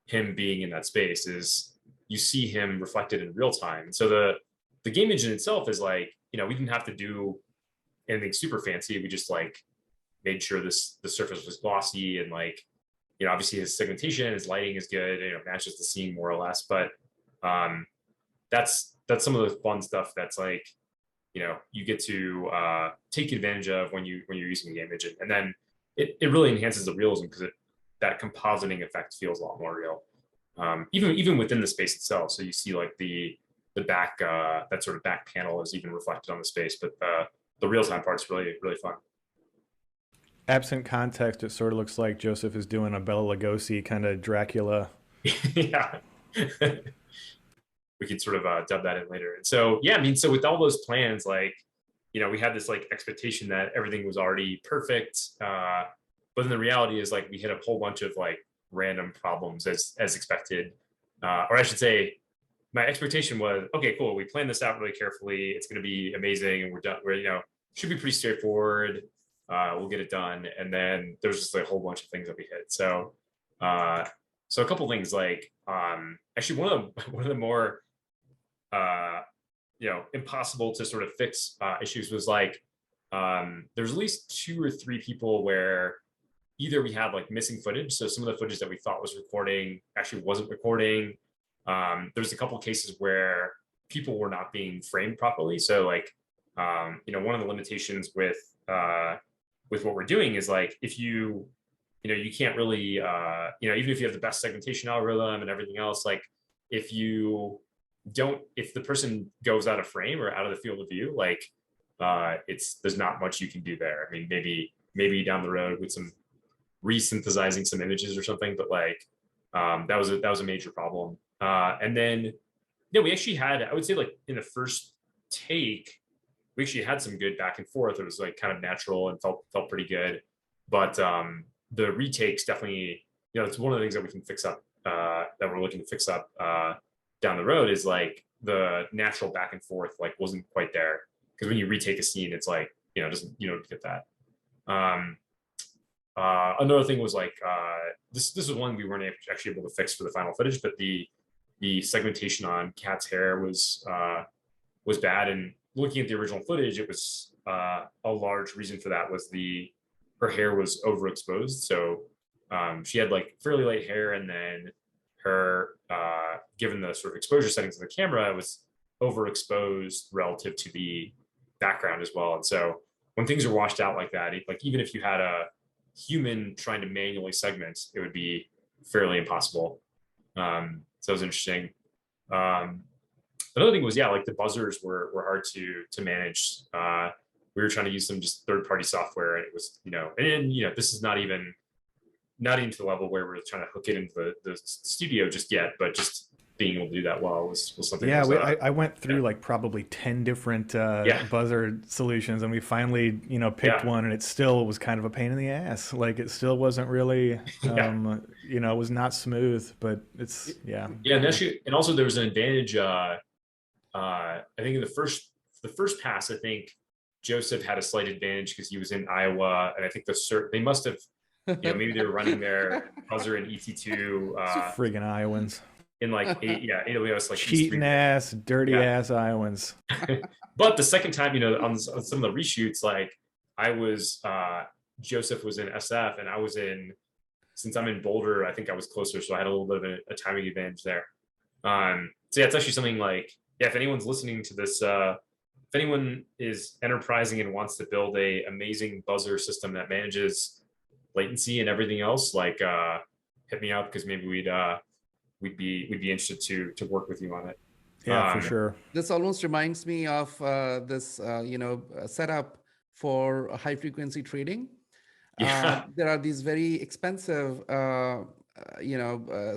him being in that space. Is you see him reflected in real time. So the game engine itself is like, we didn't have to do anything super fancy. We just like made sure the surface was glossy, and like, obviously his segmentation, his lighting is good, matches the scene more or less. But that's some of the fun stuff that's like, you get to take advantage of when you're using the game engine. And then it really enhances the realism because that compositing effect feels a lot more real, even within the space itself. So you see like the back, that sort of back panel is even reflected on the space, but the real-time part's really, really fun. Absent context, it sort of looks like Joseph is doing a Bela Lugosi kind of Dracula. Yeah. We could sort of dub that in later. And so, yeah, I mean, so with all those plans, like, we had this like expectation that everything was already perfect. But then the reality is like, we hit a whole bunch of like random problems as expected. Or I should say, my expectation was, okay, cool. We planned this out really carefully. It's going to be amazing. And we're done. Should be pretty straightforward. We'll get it done. And then there's just a whole bunch of things that we hit. So, so a couple things like, actually one of the more, impossible to sort of fix issues was like, there's at least 2 or 3 people where either we had like missing footage. So some of the footage that we thought was recording actually wasn't recording. There's a couple cases where people were not being framed properly. So like, one of the limitations with what we're doing is like, if you can't really, even if you have the best segmentation algorithm and everything else, like if the person goes out of frame or out of the field of view, like there's not much you can do there. I mean, maybe down the road with some resynthesizing some images or something, but like that was a major problem. And then we actually had, I would say like in the first take, we actually had some good back and forth. It was like kind of natural and felt pretty good. But the retakes definitely, it's one of the things that we can fix up, that we're looking to fix up down the road, is like the natural back and forth like wasn't quite there. Because when you retake a scene, it's like, you don't get that. Another thing was like this is one we weren't actually able to fix for the final footage, but the segmentation on Kat's hair was bad. And looking at the original footage, it was a large reason for that was her hair was overexposed. So she had like fairly light hair, and then her given the sort of exposure settings of the camera, it was overexposed relative to the background as well. And so when things are washed out like that, like even if you had a human trying to manually segment, it would be fairly impossible. So it was interesting. Another thing was, yeah, like the buzzers were hard to manage. We were trying to use some just third-party software, and it was, and this is not even to the level where we're trying to hook it into the studio just yet, but just being able to do that well was something. Yeah, I went through like probably 10 different buzzer solutions, and we finally, picked one, and it still was kind of a pain in the ass. Like it still wasn't really, it was not smooth, but it's, yeah. Yeah, and also there was an advantage. I think in the first pass, I think Joseph had a slight advantage because he was in Iowa, and I think they must have, maybe they were running their buzzer in ET2. Friggin' Iowans. In like AWS, like cheating ass, dirty ass Iowans. But the second time, on some of the reshoots, like Joseph was in SF, and I was since I'm in Boulder, I think I was closer, so I had a little bit of a timing advantage there. So yeah, it's actually something like, if anyone's listening to this, if anyone is enterprising and wants to build a amazing buzzer system that manages latency and everything else, like hit me up, because maybe we'd be interested to work with you on it. Yeah, for sure. This almost reminds me of this setup for high frequency trading. There are these very expensive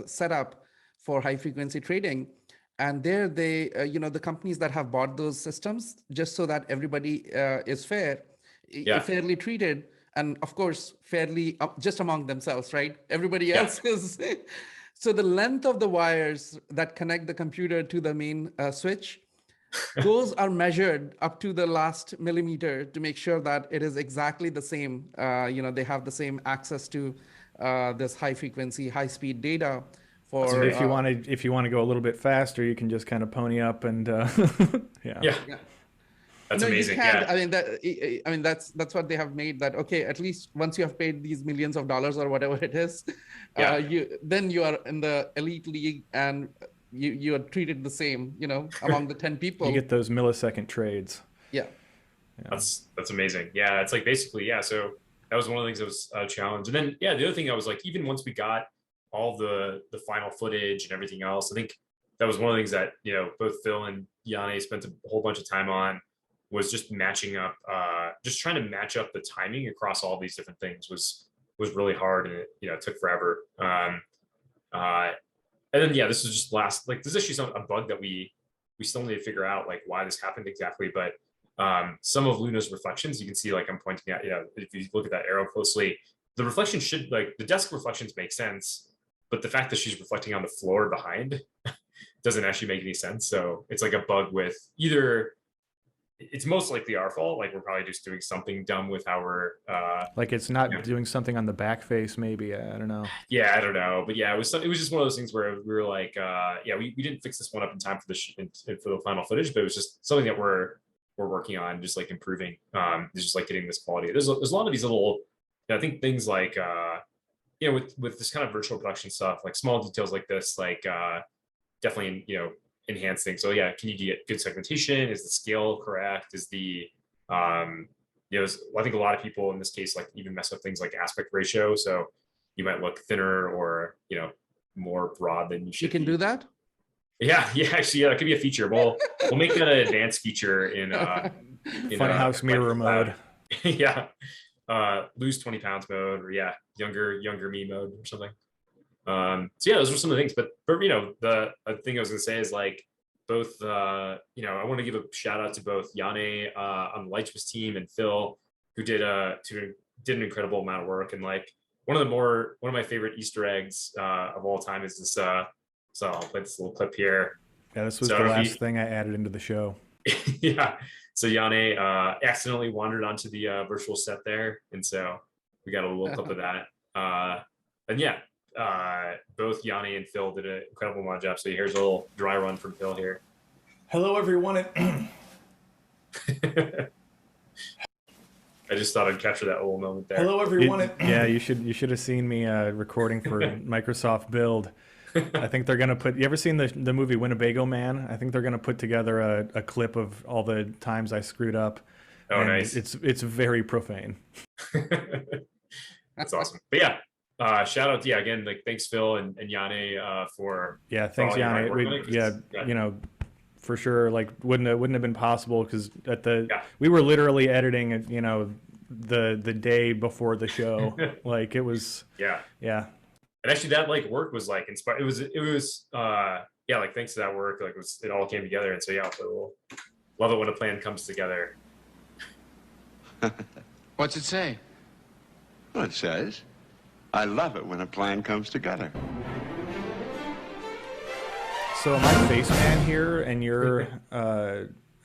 setup for high frequency trading, and there they the companies that have bought those systems, just so that everybody is fairly treated, and of course fairly just among themselves, right? Everybody else is. So the length of the wires that connect the computer to the main switch, those are measured up to the last millimeter to make sure that it is exactly the same. They have the same access to this high frequency, high speed data. So if you want to go a little bit faster, you can just kind of pony up and That's amazing. You can't. I mean that's what they have made, that okay, at least once you have paid these millions of dollars or whatever it is, then you are in the elite league, and you are treated the same, among the 10 people. You get those millisecond trades. Yeah. That's amazing. Yeah, it's like basically, so that was one of the things that was a challenge. And then the other thing I was like, even once we got all the final footage and everything else, I think that was one of the things that both Phil and Yanni spent a whole bunch of time on, was just matching up, just trying to match up the timing across all these different things was really hard, and it took forever. And then this is just this is actually a bug that we still need to figure out, like why this happened exactly. But some of Luna's reflections, you can see, like I'm pointing at, if you look at that arrow closely, the reflection should, like the desk reflections make sense, but the fact that she's reflecting on the floor behind doesn't actually make any sense. So it's like a bug with either. It's most likely our fault. Like we're probably just doing something dumb with our like it's not doing something on the back face, maybe. I don't know. Yeah, I don't know. But it was just one of those things where we were like, we didn't fix this one up in time for the final footage, but it was just something that we're working on, just like improving. It's just like getting this quality. There's a lot of these little, I think things like with this kind of virtual production stuff, like small details like this, like definitely enhance things. So can you get good segmentation? Is the scale correct? Is the I think a lot of people in this case like even mess up things like aspect ratio. So you might look thinner or more broad than you should. You can do that? Yeah, actually, that could be a feature. We'll make that an advanced feature in Funhouse mirror mode. Lose 20 pounds mode, or younger me mode or something. Those were some of the things, but the thing I was gonna say is like both I want to give a shout out to both Yanni on the LightTwist team and Phil, who did an incredible amount of work. And like one of my favorite Easter eggs of all time is this. So I'll play this little clip here. Yeah, this was the last thing I added into the show. So Yanni accidentally wandered onto the virtual set there, and so we got a little clip of that. And both Yanni and Phil did an incredible job. So here's a little dry run from Phil here. Hello, everyone. I just thought I'd capture that little moment there. Hello, everyone. Yeah, you should have seen me recording for Microsoft Build. I think they're gonna put. You ever seen the movie Winnebago Man? I think they're gonna put together a clip of all the times I screwed up. Oh, nice. It's very profane. That's awesome. But yeah, shout out, again, like thanks Phil and Yanni for thanks Yanni. You know, for sure, like wouldn't have been possible because we were literally editing it, you know, the day before the show. Like it was yeah. And actually that like work was like inspired. It was like thanks to that work, like it all came together. And so we'll love it when a plan comes together. What's it say? Well, it says, I love it when a plan comes together. So am I face man here and you're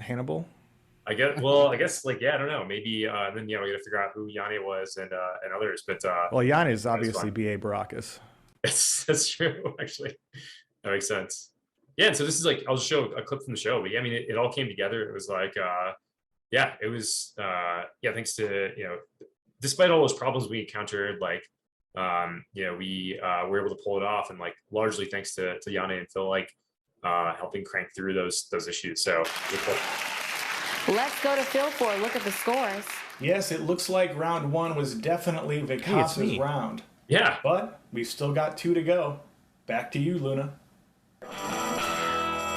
Hannibal? I guess like, I don't know. Maybe then, we got to figure out who Yanni was and others. But well, Yanni is obviously B.A. Baracus. That's true, actually. That makes sense. Yeah, and so this is like, I'll just show a clip from the show. But yeah, I mean, it all came together. It was like, it was, thanks to, despite all those problems we encountered, like, we were able to pull it off, and like largely thanks to Yanni and Phil, like helping crank through those issues. So let's go to Phil for a look at the scores. Yes, it looks like round one was definitely Vikas's round. Yeah. But we've still got 2 to go. Back to you, Luna.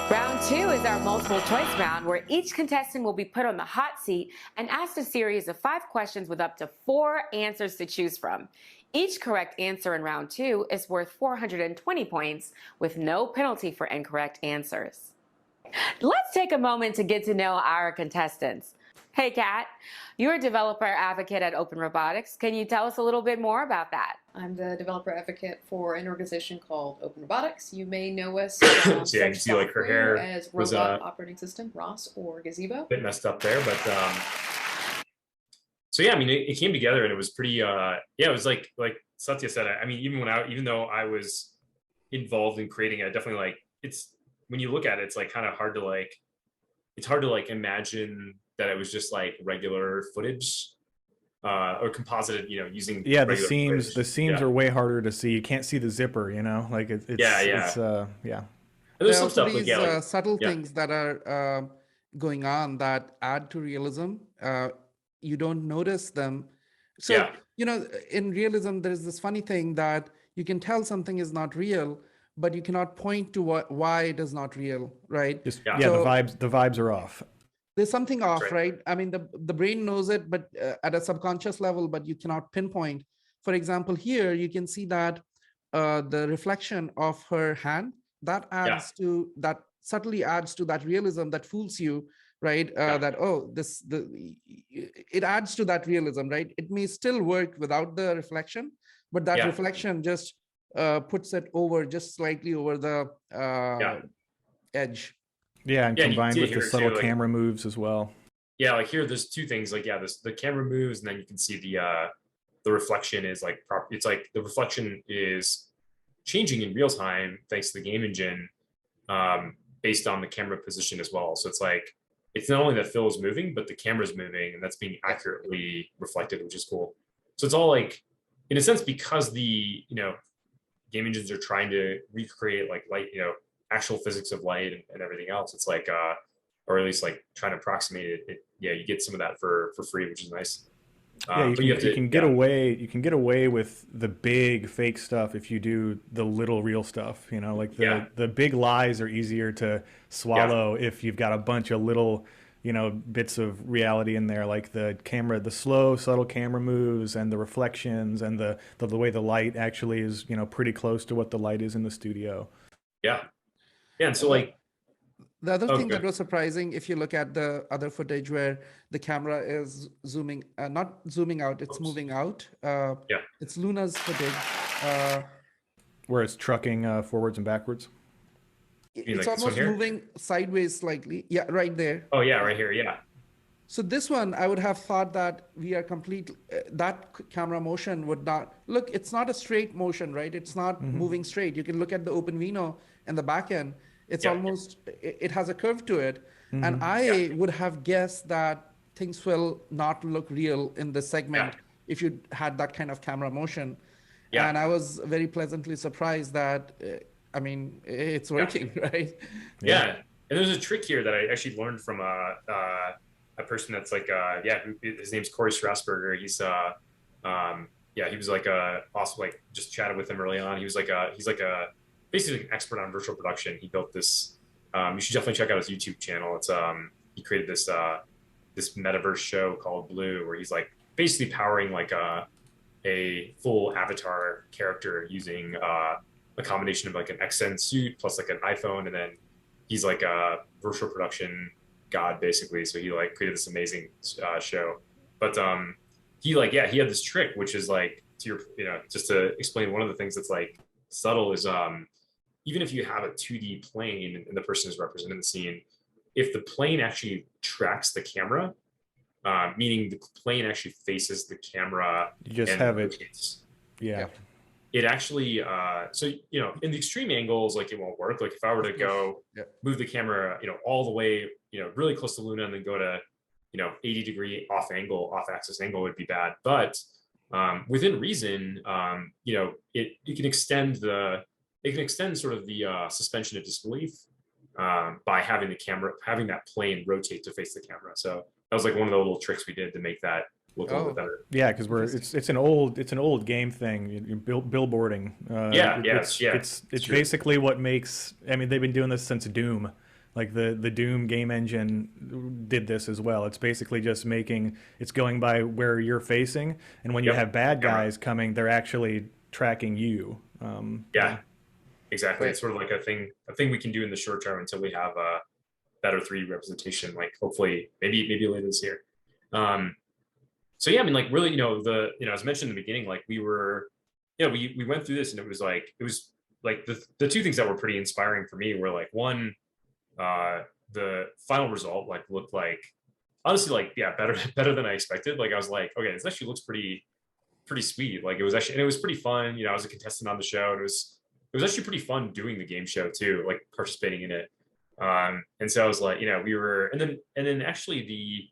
Round 2 is our multiple choice round, where each contestant will be put on the hot seat and asked a series of 5 questions with up to 4 answers to choose from. Each correct answer in round 2 is worth 420 points, with no penalty for incorrect answers. Let's take a moment to get to know our contestants. Hey, Kat, you're a developer advocate at Open Robotics. Can you tell us a little bit more about that? I'm the developer advocate for an organization called Open Robotics. You may know us from so I can see like her hair as Robot Operating System, ROS, or Gazebo. A bit messed up there, but so yeah, I mean, it came together and it was pretty. It was like Satya said. I mean, even though I was involved in creating it, definitely like it's when you look at it, it's like kind of hard to like. It's hard to like imagine that it was just like regular footage or composited, using the seams are way harder to see. You can't see the zipper, like it's And there's some stuff these subtle things that are going on that add to realism. You don't notice them. So in realism, there's this funny thing that you can tell something is not real, but you cannot point to why it is not real, right? So, the vibes are off. There's something off, right? I mean, the brain knows it, but at a subconscious level, but you cannot pinpoint. For example, here you can see that the reflection of her hand that subtly adds to that realism that fools you, right? It adds to that realism, right? It may still work without the reflection, but that reflection just puts it over just slightly over the edge. Yeah, and combined with the subtle camera moves as well. Yeah, like here, there's 2 things. Like, the camera moves, and then you can see the reflection is like it's like the reflection is changing in real time thanks to the game engine, based on the camera position as well. So it's like it's not only that Phil is moving, but the camera's moving, and that's being accurately reflected, which is cool. So it's all like, in a sense, because the game engines are trying to recreate like light, actual physics of light and everything else. It's like, or at least like trying to approximate it. You get some of that for free, which is nice. You can get away with the big fake stuff if you do the little real stuff. Like the big lies are easier to swallow if you've got a bunch of little, bits of reality in there, like the camera, the slow, subtle camera moves, and the reflections, and the way the light actually is, pretty close to what the light is in the studio. Yeah, and so like the other thing that was surprising, if you look at the other footage where the camera is zooming, not zooming out, it's moving out. It's Luna's footage. Where it's trucking forwards and backwards. It's like almost moving sideways slightly. Yeah, right there. Oh yeah, right here. Yeah. So this one, I would have thought that we are that camera motion would not, look, it's not a straight motion, right? It's not moving straight. You can look at the OpenVino and the back end. It's almost, it has a curve to it. And I would have guessed that things will not look real in this segment if you had that kind of camera motion. And I was very pleasantly surprised that, I mean, it's working, right? Yeah. And there's a trick here that I actually learned from a person that's like, his name's Corey Strasburger. He's, he was like also like just chatted with him early on. He was like he's like basically an expert on virtual production. He built this. You should definitely check out his YouTube channel. It's he created this this metaverse show called Blue, where he's like basically powering like a full avatar character using a combination of like an XN suit plus like an iPhone, and then he's like a virtual production god basically. So he like created this amazing show. But he had this trick, which is like, to your, just to explain, one of the things that's like subtle is even if you have a 2D plane and the person is represented in the scene, if the plane actually tracks the camera, meaning the plane actually faces the camera, you just have it. It actually, so, in the extreme angles, like it won't work. Like if I were to go move the camera, all the way, really close to Luna and then go to, 80-degree off axis angle would be bad. But within reason, it can extend sort of the suspension of disbelief by having that plane rotate to face the camera. So that was like one of the little tricks we did to make that look a little bit better. Yeah, because it's an old game thing. Billboarding. It's basically what makes. I mean, they've been doing this since Doom. Like the Doom game engine did this as well. It's basically just it's going by where you're facing, and when you have bad guys coming, they're actually tracking you. Exactly. Right. It's sort of like a thing we can do in the short term until we have a better 3D representation. Like hopefully, maybe later this year. So yeah, I mean, like really, as mentioned in the beginning, like we were, we went through this, and it was like the two things that were pretty inspiring for me were like, one, the final result like looked like, honestly, like better than I expected. Like I was like, okay, this actually looks pretty sweet. Like it was pretty fun. I was a contestant on the show, and it was actually pretty fun doing the game show too, like participating in it. And so I was like, we were, and then actually the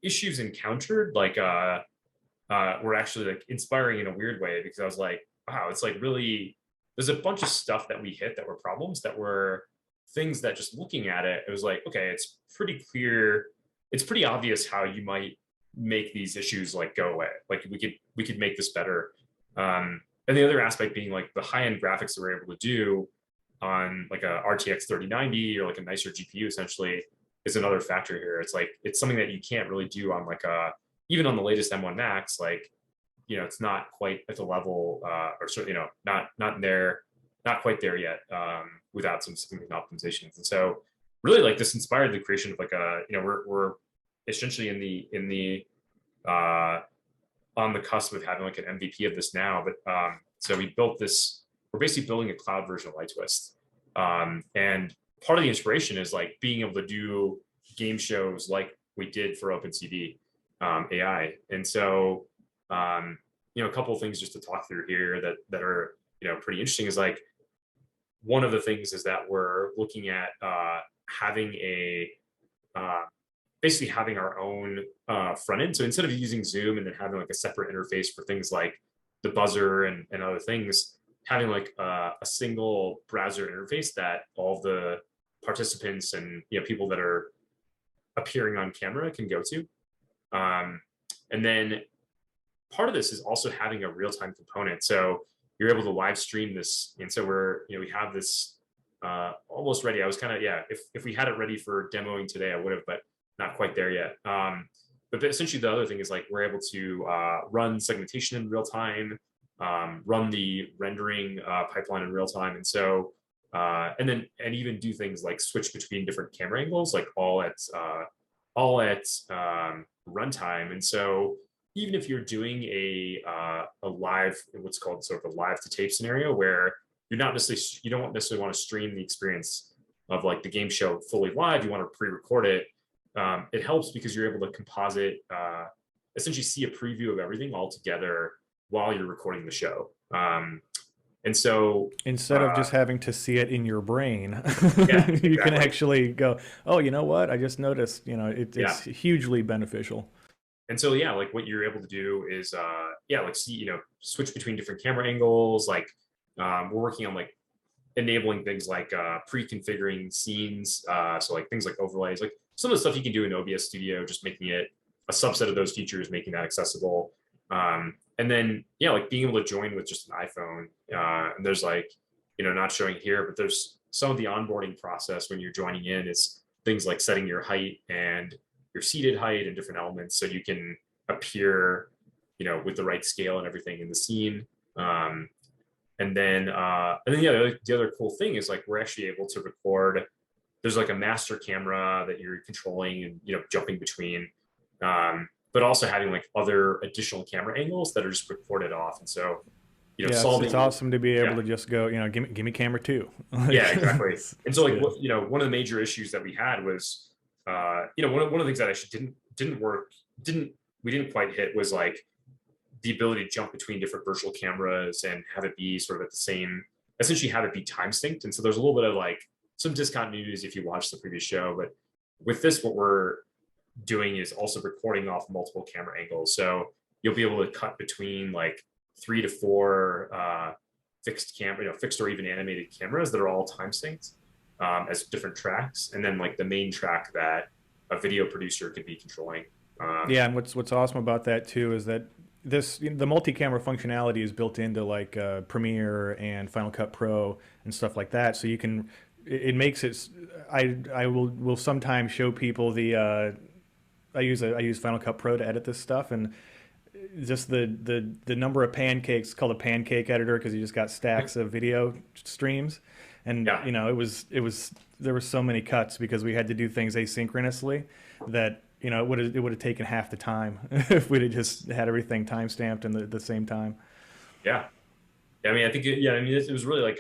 issues encountered like were actually like inspiring in a weird way, because I was like, wow, it's like really, there's a bunch of stuff that we hit that were problems, that were things that just looking at it, it was like, okay, it's pretty clear, it's pretty obvious how you might make these issues like go away. Like we could make this better. And the other aspect being like the high-end graphics that we're able to do on like a RTX 3090 or like a nicer GPU essentially is another factor here. It's like, it's something that you can't really do on like even on the latest M1 Max, like, it's not quite at the level, or certainly, not quite there yet, without some significant optimizations. And so really like this inspired the creation of like we're essentially in the on the cusp of having like an MVP of this now. But so we built this, we're basically building a cloud version of LightTwist. And part of the inspiration is like being able to do game shows like we did for OpenCV AI. And so, a couple of things just to talk through here that are, pretty interesting is like, one of the things is that we're looking at having basically having our own front end. So instead of using Zoom and then having like a separate interface for things like the buzzer and other things, having like a single browser interface that all the participants and people that are appearing on camera can go to. And then part of this is also having a real-time component. So you're able to live stream this. And so we have this almost ready. I was kind of, if we had it ready for demoing today, I would have, but not quite there yet. But essentially the other thing is like, we're able to run segmentation in real time, run the rendering pipeline in real time. And so, and even do things like switch between different camera angles, like all at runtime. And so even if you're doing a live, what's called sort of a live to tape scenario, where you don't necessarily want to stream the experience of like the game show fully live, you want to pre-record it. it helps because you're able to composite, essentially see a preview of everything all together while you're recording the show. And so instead of just having to see it in your brain, yeah, you exactly. can actually go, oh, you know what? I just noticed, it's hugely beneficial. And so, yeah, like what you're able to do is, like see, switch between different camera angles. Like we're working on like enabling things like pre-configuring scenes. So like things like overlays, like some of the stuff you can do in OBS Studio, just making it a subset of those features, making that accessible. And then, like being able to join with just an iPhone. And there's like, not showing here, but there's some of the onboarding process when you're joining in is things like setting your height and your seated height and different elements so you can appear, with the right scale and everything in the scene. And then the other cool thing is like we're actually able to record. There's like a master camera that you're controlling and jumping between. But also having like other additional camera angles that are just recorded off. And so, it's awesome to be able to just go, give me camera 2. Yeah, exactly. And so like, one of the major issues that we had was, one of the things that actually we didn't quite hit was like the ability to jump between different virtual cameras and have it be sort of at the same, essentially have it be time synced. And so there's a little bit of like some discontinuities if you watch the previous show, but with this, what we're doing is also recording off multiple camera angles. So you'll be able to cut between like 3 to 4 fixed or even animated cameras that are all time synced as different tracks. And then like the main track that a video producer could be controlling. And what's awesome about that too is that the multi-camera functionality is built into like Premiere and Final Cut Pro and stuff like that. So you can, it makes it, I will sometimes show people I use Final Cut Pro to edit this stuff, and just the number of pancakes, called a pancake editor because you just got stacks of video streams, and it was there were so many cuts because we had to do things asynchronously that it would have taken half the time if we'd have just had everything time stamped in the same time. Yeah, I mean, I think it was really like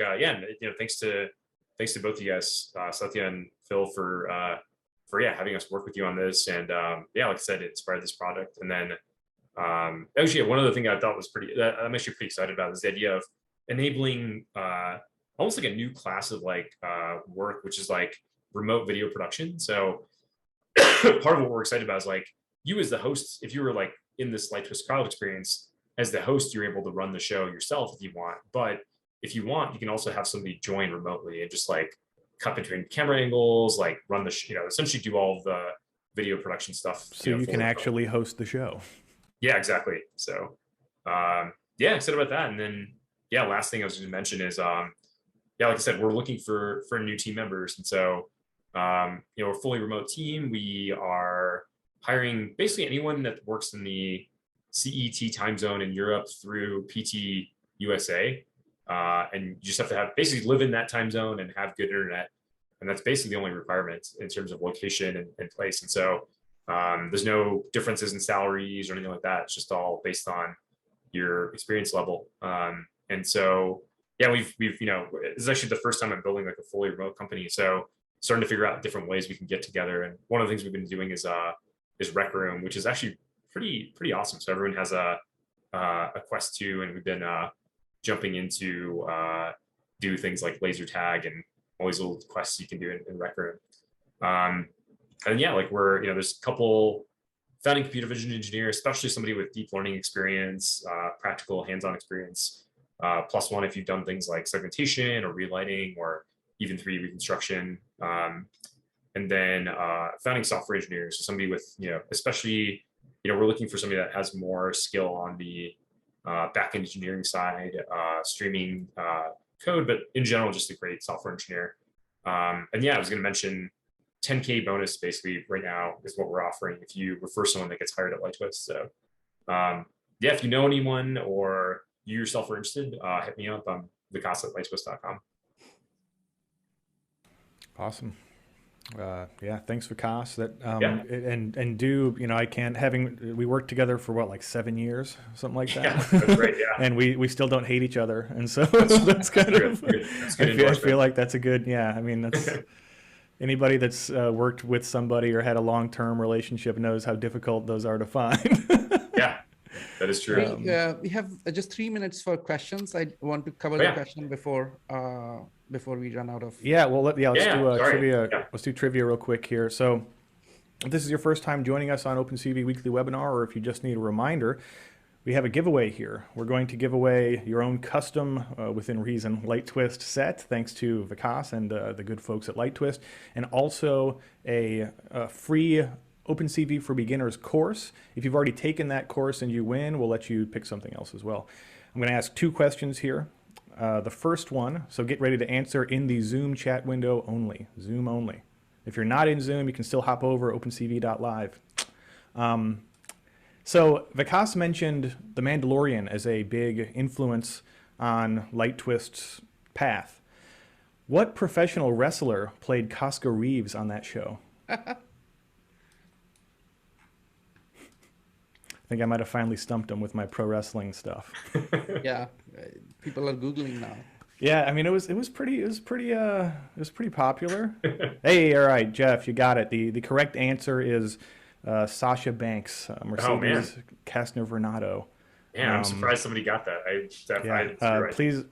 thanks to both of you guys, Satya and Phil, for having us work with you on this. And like I said, it inspired this product. And then actually one other thing I thought was I'm actually pretty excited about is the idea of enabling almost like a new class of like work, which is like remote video production. So part of what we're excited about is like you as the host, if you were like in this LightTwist crowd experience as the host, you're able to run the show yourself if you want. But if you want, you can also have somebody join remotely and just like cut between camera angles, like run the, essentially do all of the video production stuff. So you can actually host the show. Yeah, exactly. So, excited about that. And then, last thing I was going to mention is, like I said, we're looking for new team members. And so, we're a fully remote team. We are hiring basically anyone that works in the CET time zone in Europe through PT USA. And you just have to basically live in that time zone and have good internet. And that's basically the only requirement in terms of location and place. And so there's no differences in salaries or anything like that. It's just all based on your experience level. And so, we've this is actually the first time I'm building like a fully remote company. So starting to figure out different ways we can get together. And one of the things we've been doing is Rec Room, which is actually pretty awesome. So everyone has a Quest 2, and we've been jumping into do things like laser tag and all these little quests you can do in Rec Room. And like we're, there's a couple founding computer vision engineers, especially somebody with deep learning experience, practical hands-on experience, +1 if you've done things like segmentation or relighting or even 3D reconstruction. And then founding software engineers, so somebody with, especially, we're looking for somebody that has more skill on the back-end engineering side, streaming code, but in general, just a great software engineer. And I was going to mention 10K bonus basically right now is what we're offering if you refer someone that gets hired at LightTwist. So if you know anyone or you yourself are interested, hit me up. I'm Vikas@lightTwist.com. Awesome. Thanks, Vikas. And do, I can't, we worked together for what, like 7 years, something like that. Yeah, that's right. Yeah. And we still don't hate each other. And so that's kind of, I feel like that's a good, that's, Anybody that's worked with somebody or had a long-term relationship knows how difficult those are to find. Yeah, that is true. We have just 3 minutes for questions. I want to cover the question before we run out of. Yeah, well, let's do trivia. Yeah. Let's do trivia real quick here. So, if this is your first time joining us on OpenCV Weekly Webinar, or if you just need a reminder, we have a giveaway here. We're going to give away your own custom, within reason, LightTwist set, thanks to Vikas and the good folks at LightTwist, and also a free OpenCV for Beginners course. If you've already taken that course and you win, we'll let you pick something else as well. I'm going to ask 2 questions here. The first one, so get ready to answer in the Zoom chat window only. Zoom only. If you're not in Zoom, you can still hop over opencv.live. So Vikas mentioned The Mandalorian as a big influence on LightTwist's path. What professional wrestler played Casca Reeves on that show? I think I might have finally stumped him with my pro wrestling stuff. Yeah, people are Googling now. Yeah, I mean it was pretty popular. Hey, all right, Jeff, you got it. The correct answer is Sasha Banks, Mercedes Casnevernado. Yeah, I'm surprised somebody got that.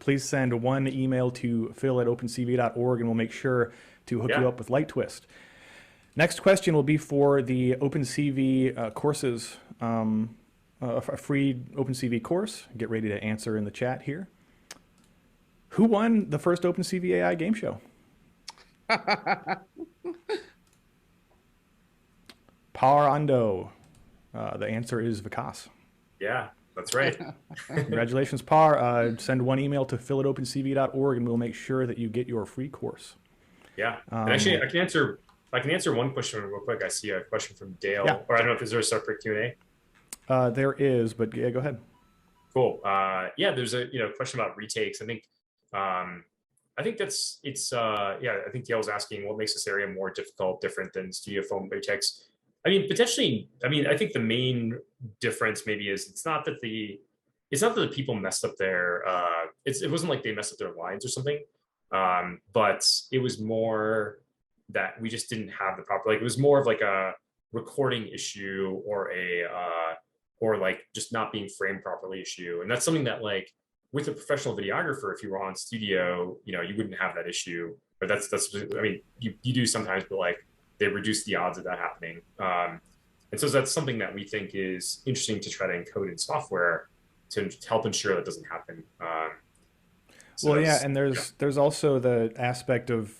Please send one email to phil@opencv.org and we'll make sure to hook you up with LightTwist. Next question will be for the OpenCV courses, a free OpenCV course. Get ready to answer in the chat here. Who won the first OpenCV AI Game Show? Parando. The answer is Vikas. Yeah, that's right. Congratulations, Par. Send one email to phil@opencv.org and we'll make sure that you get your free course. Yeah, and actually, I can answer one question real quick. I see a question from Dale, or I don't know if there's a separate Q&A. There is, but yeah, go ahead. Cool. Yeah, there's a question about retakes. I think I think Dale's asking what makes this area more different than studio film retakes. I mean, potentially. I mean, I think the main difference maybe is it's not that the people messed up their. It wasn't like they messed up their lines or something, but it was more that we just didn't have the proper. Like it was more of like a recording issue or or like just not being framed properly issue, and that's something that like with a professional videographer, if you were on studio, you wouldn't have that issue. But that's I mean, you do sometimes, but like they reduce the odds of that happening. And so that's something that we think is interesting to try to encode in software to help ensure that doesn't happen. Well, yeah, and there's also the aspect of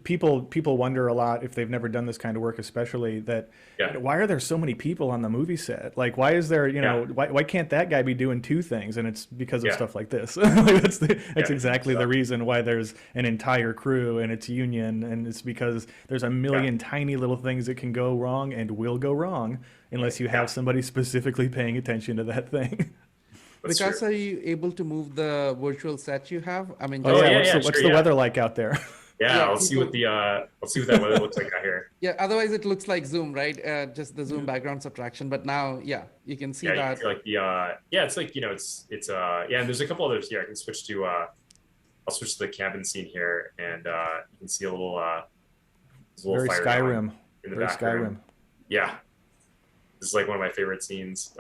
people wonder a lot if they've never done this kind of work, especially that why are there so many people on the movie set? Like, why is there why can't that guy be doing 2 things? And it's because of stuff like this. That's exactly the reason why there's an entire crew and it's union, and it's because there's a million tiny little things that can go wrong and will go wrong unless you have somebody specifically paying attention to that thing. Because are you able to move the virtual set you have? I mean, what's the weather like out there? Yeah, I'll see what that weather looks like out here. Yeah, otherwise it looks like Zoom, right? Just the Zoom background subtraction. But now, you can see that. You can see like it's like and there's a couple others here. I can switch to I'll switch to the cabin scene here, and you can see a little very fire Skyrim in the very background. Skyrim. Yeah, this is like one of my favorite scenes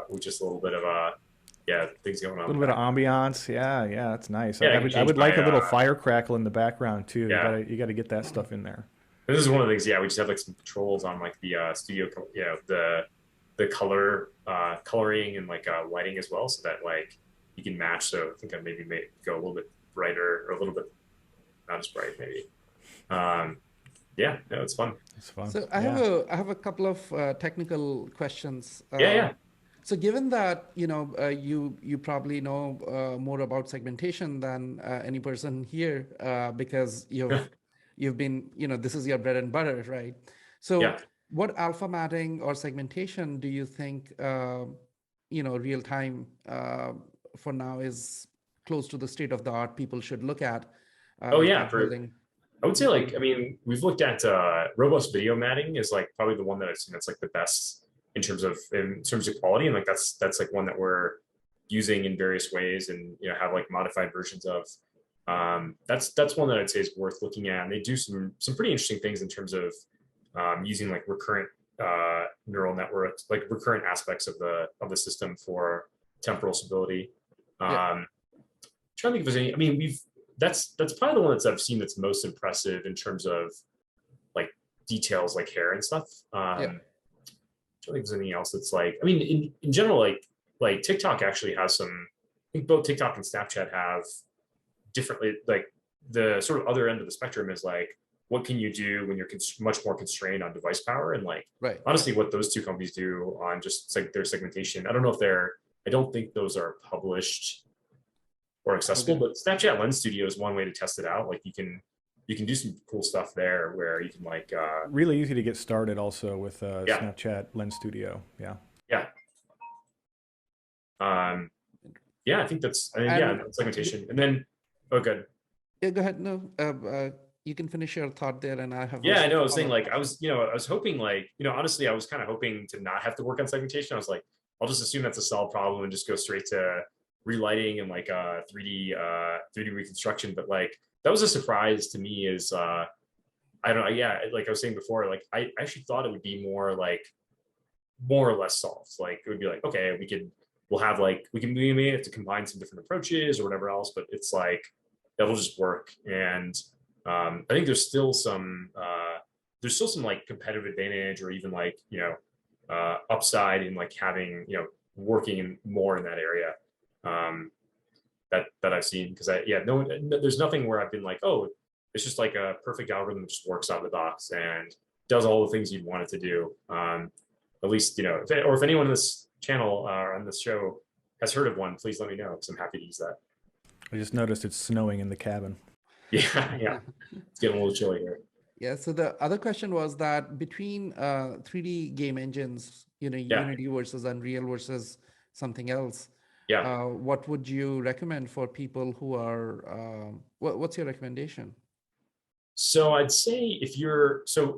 with just a little bit of things going on. A little bit of ambiance. Yeah, that's nice. Yeah, I would like a little fire crackle in the background too. You got to get that stuff in there. And this is one of the things. Yeah, we just have like some controls on like the studio. The coloring and like lighting as well, so that like you can match. So I think I maybe may go a little bit brighter or a little bit not as bright maybe. It's fun. It's fun. So I have a couple of technical questions. So given that you probably know more about segmentation than any person here because you've been this is your bread and butter, right? So what alpha matting or segmentation do you think real time for now is close to the state of the art people should look at? I would say we've looked at robust video matting is like probably the one that I've seen that's like the best in terms of quality, and like that's like one that we're using in various ways and have like modified versions of. That's one that I'd say is worth looking at. And they do some pretty interesting things in terms of using like recurrent neural networks, like recurrent aspects of the system for temporal stability. Trying to think if there's any. I mean, that's probably the one that I've seen that's most impressive in terms of like details like hair and stuff. I don't think there's anything else that's like. I mean, in general, like TikTok actually has some. I think both TikTok and Snapchat have differently, like the sort of other end of the spectrum is like, what can you do when you're much more constrained on device power? And like, honestly, what those two companies do on just like their segmentation, I don't know if I don't think those are published or accessible, but Snapchat Lens Studio is one way to test it out. Like you can do some cool stuff there where you can like really easy to get started also with Snapchat Lens Studio. I think that's segmentation. And then good. Yeah, go ahead. No, you can finish your thought there, and I have. I know. I was saying like I was hoping like honestly I was kind of hoping to not have to work on segmentation. I was like, I'll just assume that's a solved problem and just go straight to relighting and like 3D reconstruction. But like that was a surprise to me. Is I don't know. Yeah, like I was saying before, like I actually thought it would be more or less solved. Like it would be like, okay, we may have to combine some different approaches or whatever else, but it's like that'll just work. And I think there's still some like competitive advantage or even like upside in like having working more in that area that I've seen, because there's nothing where I've been like, oh, it's just like a perfect algorithm that just works out of the box and does all the things you'd want it to do. At least if anyone in this channel or on this show has heard of one, please let me know, because I'm happy to use that. I just noticed it's snowing in the cabin. Yeah, it's getting a little chilly here. Yeah. So the other question was that between 3D game engines, Unity versus Unreal versus something else. What would you recommend for people who are? What's your recommendation? So I'd say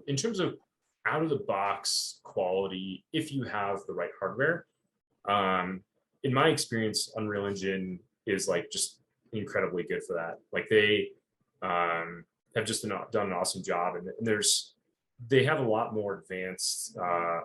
in terms of out of the box quality, if you have the right hardware, in my experience, Unreal Engine is like just incredibly good for that. Like they have just done an awesome job, and they have a lot more advanced,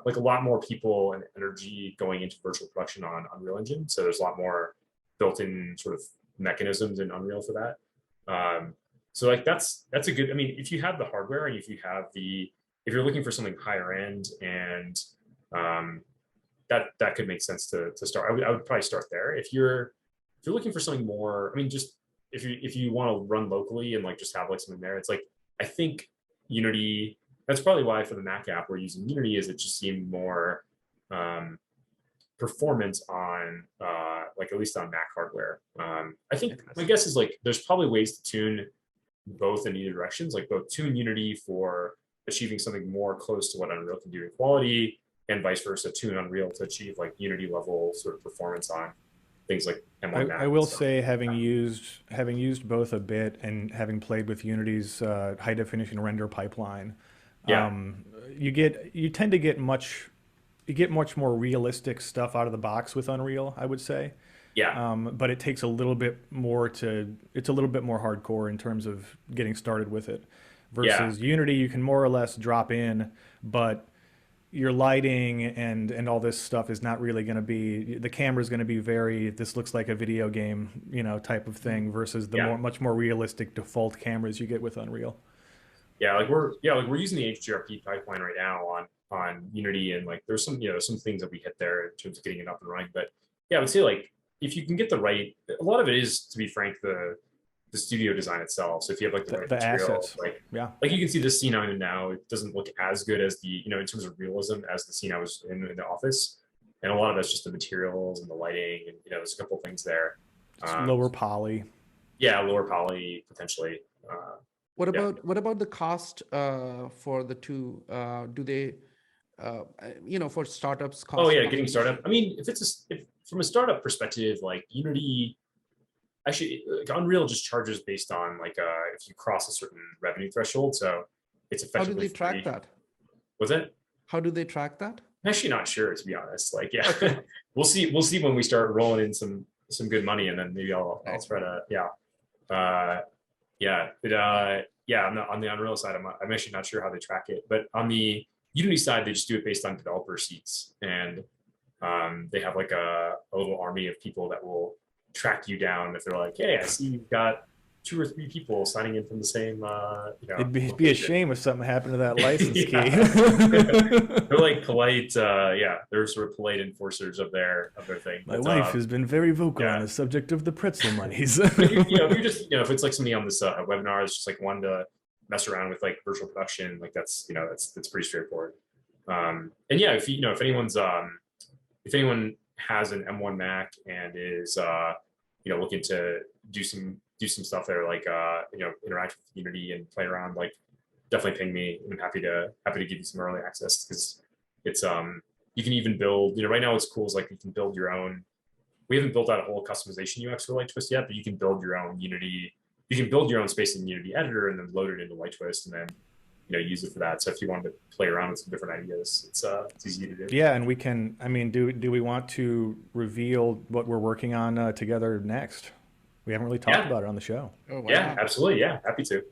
like a lot more people and energy going into virtual production on Unreal Engine. So there's a lot more built-in sort of mechanisms in Unreal for that. So like that's a good. I mean, if you have the hardware and if you're looking for something higher end, and that could make sense to start. I would probably start there. If you're looking for something more, I mean, just if you want to run locally and like just have like something there, it's like I think Unity. That's probably why for the Mac app we're using Unity, is it just seemed more performance on like at least on Mac hardware. I think my guess is like there's probably ways to tune both in either directions, like both tune Unity for achieving something more close to what Unreal can do in quality, and vice versa, tune Unreal to achieve like Unity level sort of performance on things like M1 Mac. I will say, having used both a bit and having played with Unity's high definition render pipeline, you tend to get much more realistic stuff out of the box with Unreal, I would say. But it takes a little bit more it's a little bit more hardcore in terms of getting started with it. Versus Unity, you can more or less drop in, but your lighting and all this stuff is not really going to be, the camera is going to be this looks like a video game, type of thing, versus the much more realistic default cameras you get with Unreal. Like we're using the HDRP pipeline right now on Unity, and like there's some things that we hit there in terms of getting it up and running. But I would say like if you can get a lot of it is, to be frank, the studio design itself. So if you have like the right material, assets, like you can see this scene I'm in now, it doesn't look as good as the in terms of realism as the scene I was in the office, and a lot of that's just the materials and the lighting, and there's a couple of things there. Lower poly. Lower poly potentially. What about the cost for the two? Do they, for startups? Cost Getting startup. I mean, if from a startup perspective, like Unity, actually, like Unreal just charges based on like if you cross a certain revenue threshold. So it's effectively. How do they track that? What's it? How do they track that? I'm actually not sure, to be honest. Like, we'll see when we start rolling in some good money, and then maybe I'll try to Yeah, yeah, on the Unreal side, I'm actually not sure how they track it, but on the Unity side, they just do it based on developer seats, and they have like a little army of people that will track you down if they're like, hey, I see you've got 2 or 3 people signing in from the same It'd be a shame if something happened to that license key. They're like polite, yeah, they're sort of polite enforcers of their thing. My wife has been very vocal on the subject of the pretzel monies. If you're just, if it's like somebody on this webinar is just like wanting to mess around with like virtual production, like that's pretty straightforward. And yeah, if anyone's if anyone has an M1 Mac and is looking to do some stuff there, like interact with Unity and play around, like definitely ping me. I'm happy to give you some early access, because it's you can even build, right now what's cool is like you can build your own. We haven't built out a whole customization UX for LightTwist yet, but you can build your own Unity. You can build your own space in Unity editor and then load it into LightTwist and then use it for that. So if you wanted to play around with some different ideas, it's easy to do. Yeah, and we can. I mean, do we want to reveal what we're working on together next? We haven't really talked about it on the show. Oh, wow. Yeah, absolutely. Yeah, happy to.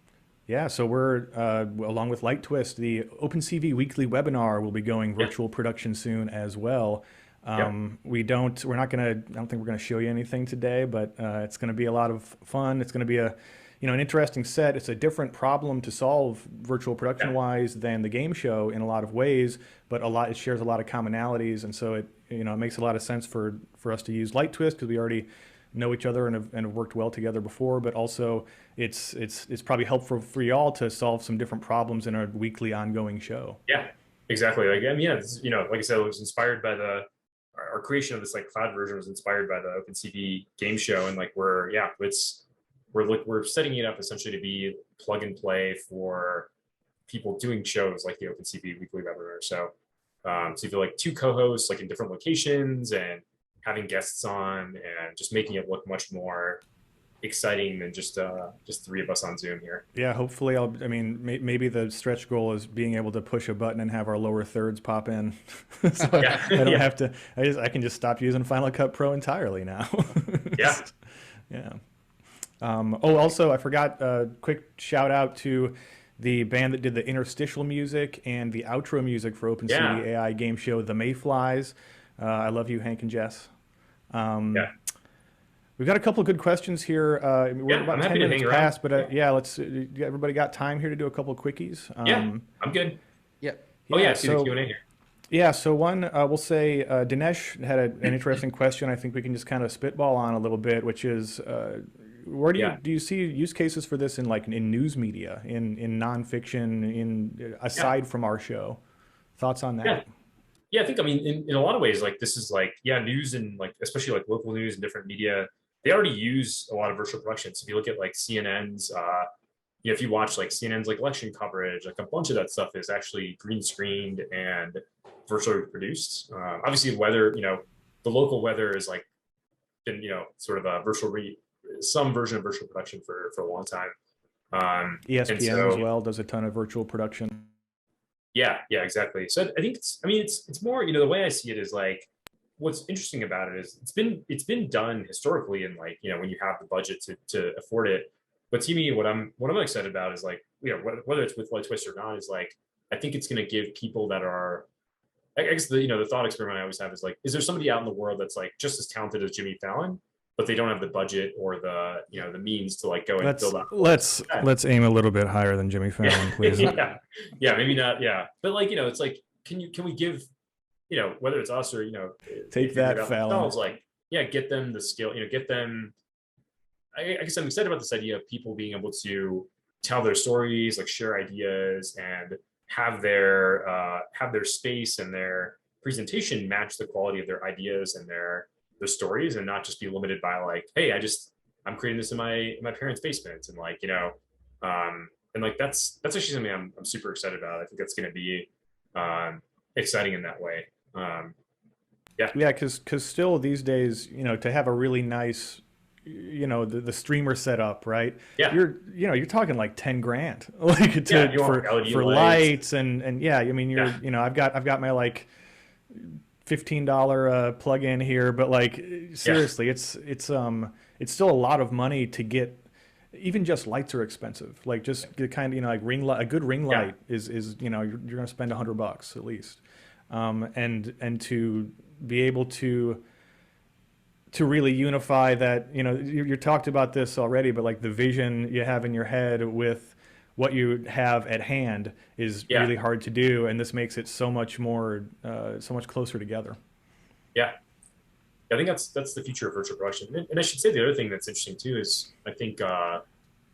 Yeah, so we're along with LightTwist, the OpenCV Weekly webinar will be going virtual production soon as well. I don't think we're going to show you anything today, but it's going to be a lot of fun. It's going to be an interesting set. It's a different problem to solve virtual production wise than the game show in a lot of ways, but it shares a lot of commonalities, and so it makes a lot of sense for us to use LightTwist because we already know each other and have worked well together before, but also it's probably helpful for y'all to solve some different problems in our weekly ongoing show. Yeah, exactly. Like, I mean, yeah, like I said, it was inspired by our creation of this like cloud version was inspired by the OpenCV game show, and like we're setting it up essentially to be plug and play for people doing shows like the OpenCV Weekly webinar. So if you're like 2 co-hosts like in different locations and having guests on and just making it look much more exciting than just 3 of us on Zoom here. Yeah, hopefully maybe the stretch goal is being able to push a button and have our lower thirds pop in. So I don't have to, I can just stop using Final Cut Pro entirely now. Yeah. Yeah. Also I forgot a quick shout out to the band that did the interstitial music and the outro music for OpenCV AI Game Show, The Mayflies. I love you, Hank and Jess. We've got a couple of good questions here. We're about 10 minutes past, but everybody got time here to do a couple of quickies? I'm good. Yeah. See the Q&A here. Yeah, so one, we'll say Dinesh had an interesting question I think we can just kind of spitball on a little bit, which is, where do you see use cases for this in news media, in nonfiction, aside from our show? Thoughts on that? Yeah, I think, in a lot of ways, like this is like, news and like, especially like local news and different media, they already use a lot of virtual production. So if you look at like CNN's, if you watch like CNN's like election coverage, like a bunch of that stuff is actually green screened and virtually produced. Obviously weather, the local weather is like been, sort of a some version of virtual production for a long time. ESPN as well does a ton of virtual production. Yeah, exactly. So I think it's more, the way I see it is like, what's interesting about it is it's been done historically, and like, when you have the budget to afford it. But to me, what I'm excited about is like, whether it's with LightTwist or not, is like, I think it's going to give people that are, I guess the thought experiment I always have is like, is there somebody out in the world that's like just as talented as Jimmy Fallon, but they don't have the budget or the the means to like go and build up. Let's aim a little bit higher than Jimmy Fallon, please. yeah, maybe not. Yeah, but like it's like, can we give whether it's us or take that Fallon, like get them the skill, get them. I guess I'm excited about this idea of people being able to tell their stories, like share ideas, and have their space and their presentation match the quality of their ideas and their stories, and not just be limited by like, hey, I'm creating this in my parents' basement, and like and like that's actually something I'm super excited about. I think that's going to be exciting in that way. Because still these days, to have a really nice, the streamer setup, right? Yeah. You're talking like 10 grand, like for lights and I've got my like $15 plug-in here, but like seriously, it's still a lot of money to get even just lights are expensive. Like just the kind of, like ring light, a good ring light is you're going to spend $100 at least. And to be able to really unify that, you talked about this already, but like the vision you have in your head with what you have at hand is really hard to do. And this makes it so much more, so much closer together. Yeah. I think that's the future of virtual production. And I should say the other thing that's interesting too is I think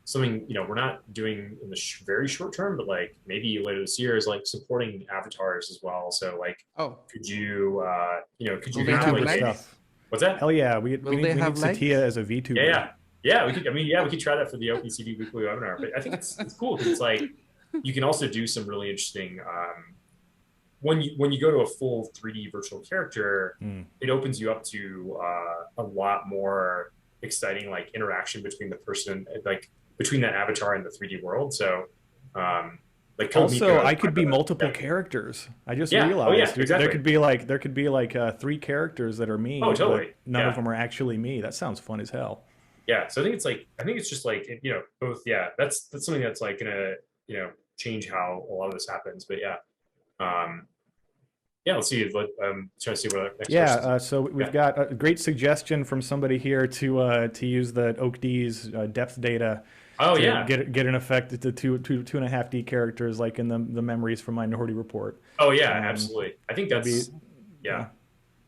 something we're not doing in the very short term, but like maybe later this year is like supporting avatars as well. So like, could you have like stuff? What's that? Hell yeah, we need Satya as a VTuber. Yeah. We could. I mean, we could try that for the OpenCV Weekly webinar. But I think it's cool because it's like you can also do some really interesting. When you go to a full 3D virtual character, it opens you up to a lot more exciting like interaction between the person, like between that avatar and the 3D world. So, like also, I could be multiple characters. I just realized there could be like 3 characters that are me. Oh, totally. None of them are actually me. That sounds fun as hell. Yeah. So I think it's just like both. Yeah, that's something that's like gonna change how a lot of this happens. But let's see. I'm trying to see what our next question is. So we've got a great suggestion from somebody here to use the OakD's depth data. Oh get an effect to 2.5D characters like in the memories from Minority Report. Oh yeah, absolutely. I think that's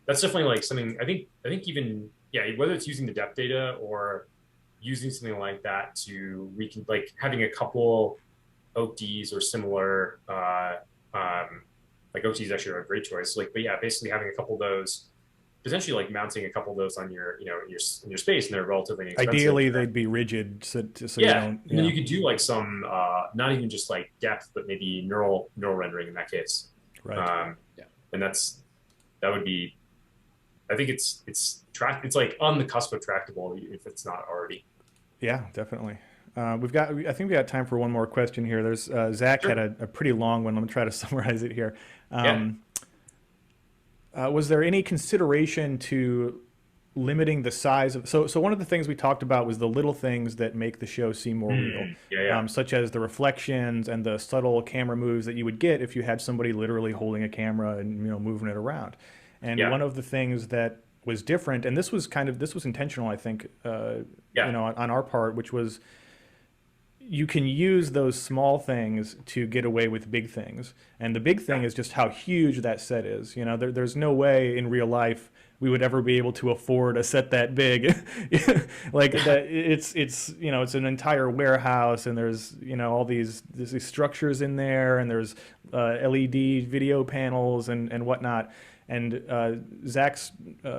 that's definitely like something. I think even whether it's using the depth data or using something like that to like having a couple OakD's or similar. Like OT is actually a great choice. Like, but basically having a couple of those, potentially like mounting a couple of those on your, in your space, and they're relatively inexpensive. Ideally, they'd be rigid, so you don't. And then you could do like some, not even just like depth, but maybe neural rendering in that case. Right. And that would be, I think it's like on the cusp of tractable if it's not already. Yeah, definitely. I think we got time for one more question here. There's Zach had a pretty long one. Let me try to summarize it here. Was there any consideration to limiting the size of, so one of the things we talked about was the little things that make the show seem more real, such as the reflections and the subtle camera moves that you would get if you had somebody literally holding a camera and moving it around. And one of the things that was different, and this was intentional, I think, on our part, which was you can use those small things to get away with big things. And the big thing is just how huge that set is. There's no way in real life we would ever be able to afford a set that big. Like that, it's an entire warehouse, and there's all these structures in there, and there's LED video panels and whatnot. And Zach's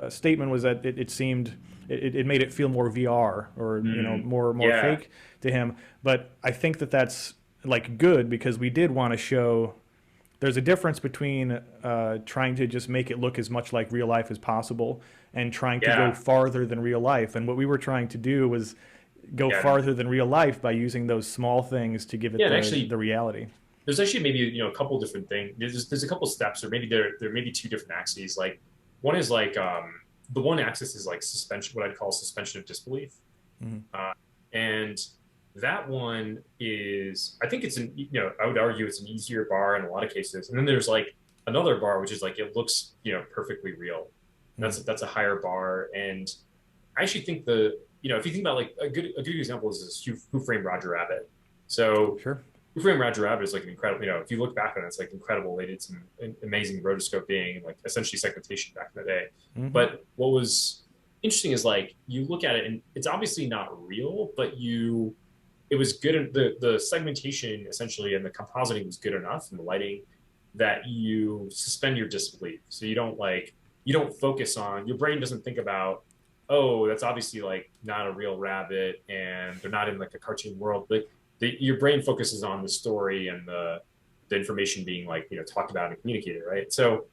statement was that it made it feel more VR or more fake to him. But I think that's like good, because we did want to show there's a difference between trying to just make it look as much like real life as possible and trying to go farther than real life. And what we were trying to do was go farther than real life by using those small things to give it the reality. There's actually maybe a couple different things. There's a couple steps, or maybe there may be 2 different axes. Like one is like the one axis is like suspension, what I'd call suspension of disbelief, and that one is, I think it's I would argue it's an easier bar in a lot of cases. And then there's like another bar which is like it looks perfectly real. That's a higher bar. And I actually think if you think about like a good example is this Who Framed Roger Rabbit. So sure. Who Framed Roger Rabbit is like an incredible, if you look back on it, it's like incredible. They did some amazing rotoscoping and like essentially segmentation back in the day. But what was interesting is like, you look at it and it's obviously not real, but it was good. The segmentation essentially and the compositing was good enough, and the lighting, that you suspend your disbelief. So you don't focus on, your brain doesn't think about, oh, that's obviously like not a real rabbit and they're not in like a cartoon world. But your brain focuses on the story and the information being like talked about and communicated, right? So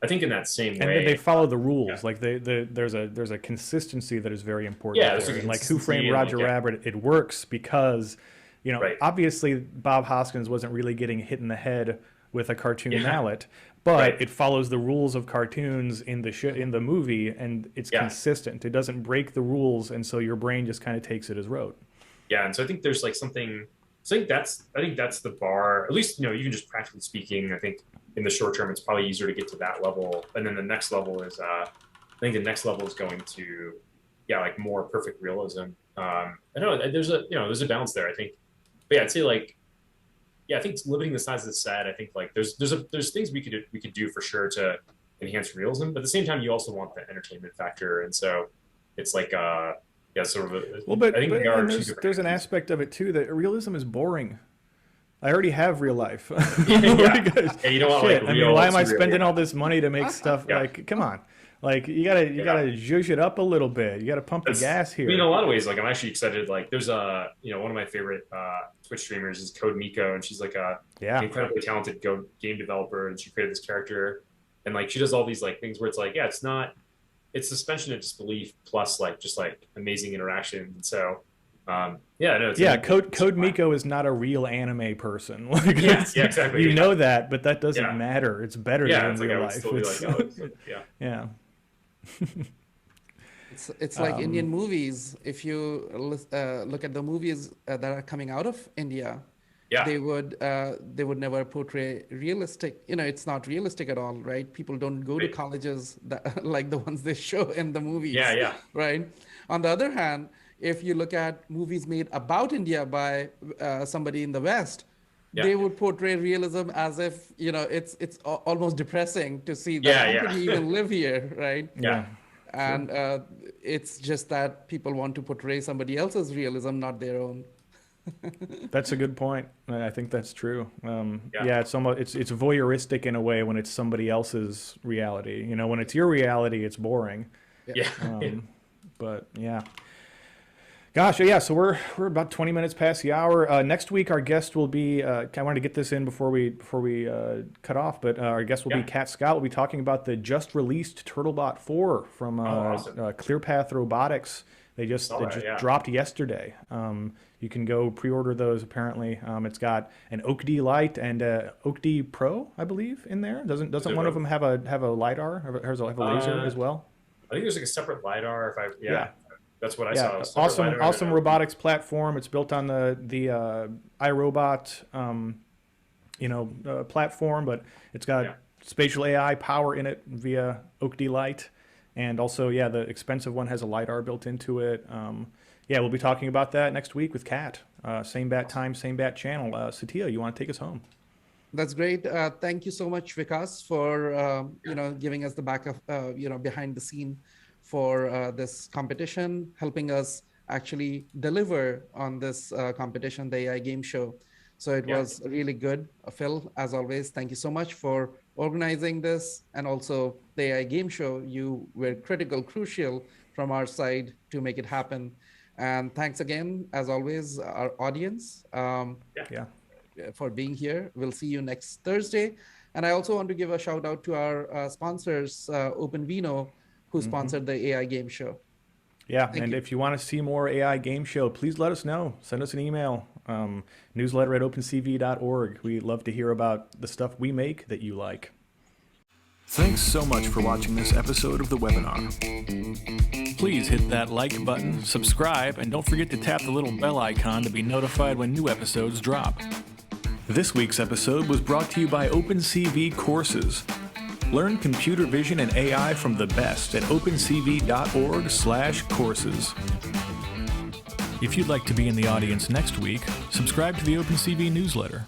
I think in that same way, and they follow the rules. Like there's a consistency that is very important. Like Who Framed Roger Rabbit, it works because obviously Bob Hoskins wasn't really getting hit in the head with a cartoon mallet, but it follows the rules of cartoons in the movie, and it's consistent. It doesn't break the rules, and so your brain just kind of takes it as rote. Yeah, and so I think there's like something. So I think that's the bar. At least even just practically speaking, I think in the short term it's probably easier to get to that level. And then the next level is I think the next level is going to like more perfect realism. I know there's a balance there, I think. But yeah, I'd say like I think limiting the size of the set. I think like there's things we could do for sure to enhance realism, but at the same time you also want the entertainment factor, and so it's like sort of. But I think there's an aspect of it too that realism is boring. I already have real life. Yeah, you don't want like real. I mean, why am I spending all this money to make stuff like? Come on, like you gotta zhuzh it up a little bit. You gotta pump the gas here. I mean, in a lot of ways, like I'm actually excited. Like there's one of my favorite Twitch streamers is Code Miko, and she's like an incredibly talented game developer, and she created this character, and like she does all these like things where it's like it's suspension of disbelief plus like just like amazing interaction. And so Code Miko is not a real anime person. Like, exactly. You know that, but that doesn't matter. It's better than real life. It's like Indian movies. If you look at the movies that are coming out of India, they would never portray realistic. It's not realistic at all, right? People don't go to colleges like the ones they show in the movies. Right. On the other hand, if you look at movies made about India by somebody in the West, they would portray realism as if it's almost depressing to see that how can you even live here, right? And it's just that people want to portray somebody else's realism, not their own. That's a good point. I think that's true. It's almost it's voyeuristic in a way when it's somebody else's reality. When it's your reality, it's boring. But yeah. Gosh, so we're about 20 minutes past the hour. Next week, our guest will be. I wanted to get this in before we cut off, but our guest will be Kat Scott. We'll be talking about the just released Turtlebot 4 from ClearPath Robotics. They just dropped yesterday. You can go pre-order those. Apparently, it's got an OAK-D Lite and a OAK-D Pro, I believe, in there. Doesn't one of them have a lidar? Or have a laser as well? I think there's like a separate lidar. That's what I saw. Awesome robotics platform. It's built on the iRobot platform, but it's got spatial AI power in it via OAK-D Lite, and also the expensive one has a lidar built into it. We'll be talking about that next week with Kat. Same bat time, same bat channel. Satya, you want to take us home? That's great. Thank you so much, Vikas, for giving us the backup, behind the scene for this competition, helping us actually deliver on this competition, the AI Game Show. So it was really good. Phil, as always, thank you so much for organizing this, and also the AI Game Show. You were crucial from our side to make it happen. And thanks again, as always, our audience for being here. We'll see you next Thursday. And I also want to give a shout out to our sponsors, OpenVino, who sponsored the AI Game Show. And if you want to see more AI Game Show, please let us know. Send us an email, newsletter@opencv.org. We love to hear about the stuff we make that you like. Thanks so much for watching this episode of the webinar. Please hit that like button, subscribe, and don't forget to tap the little bell icon to be notified when new episodes drop. This week's episode was brought to you by OpenCV Courses. Learn computer vision and AI from the best at opencv.org/courses. If you'd like to be in the audience next week, subscribe to the OpenCV newsletter.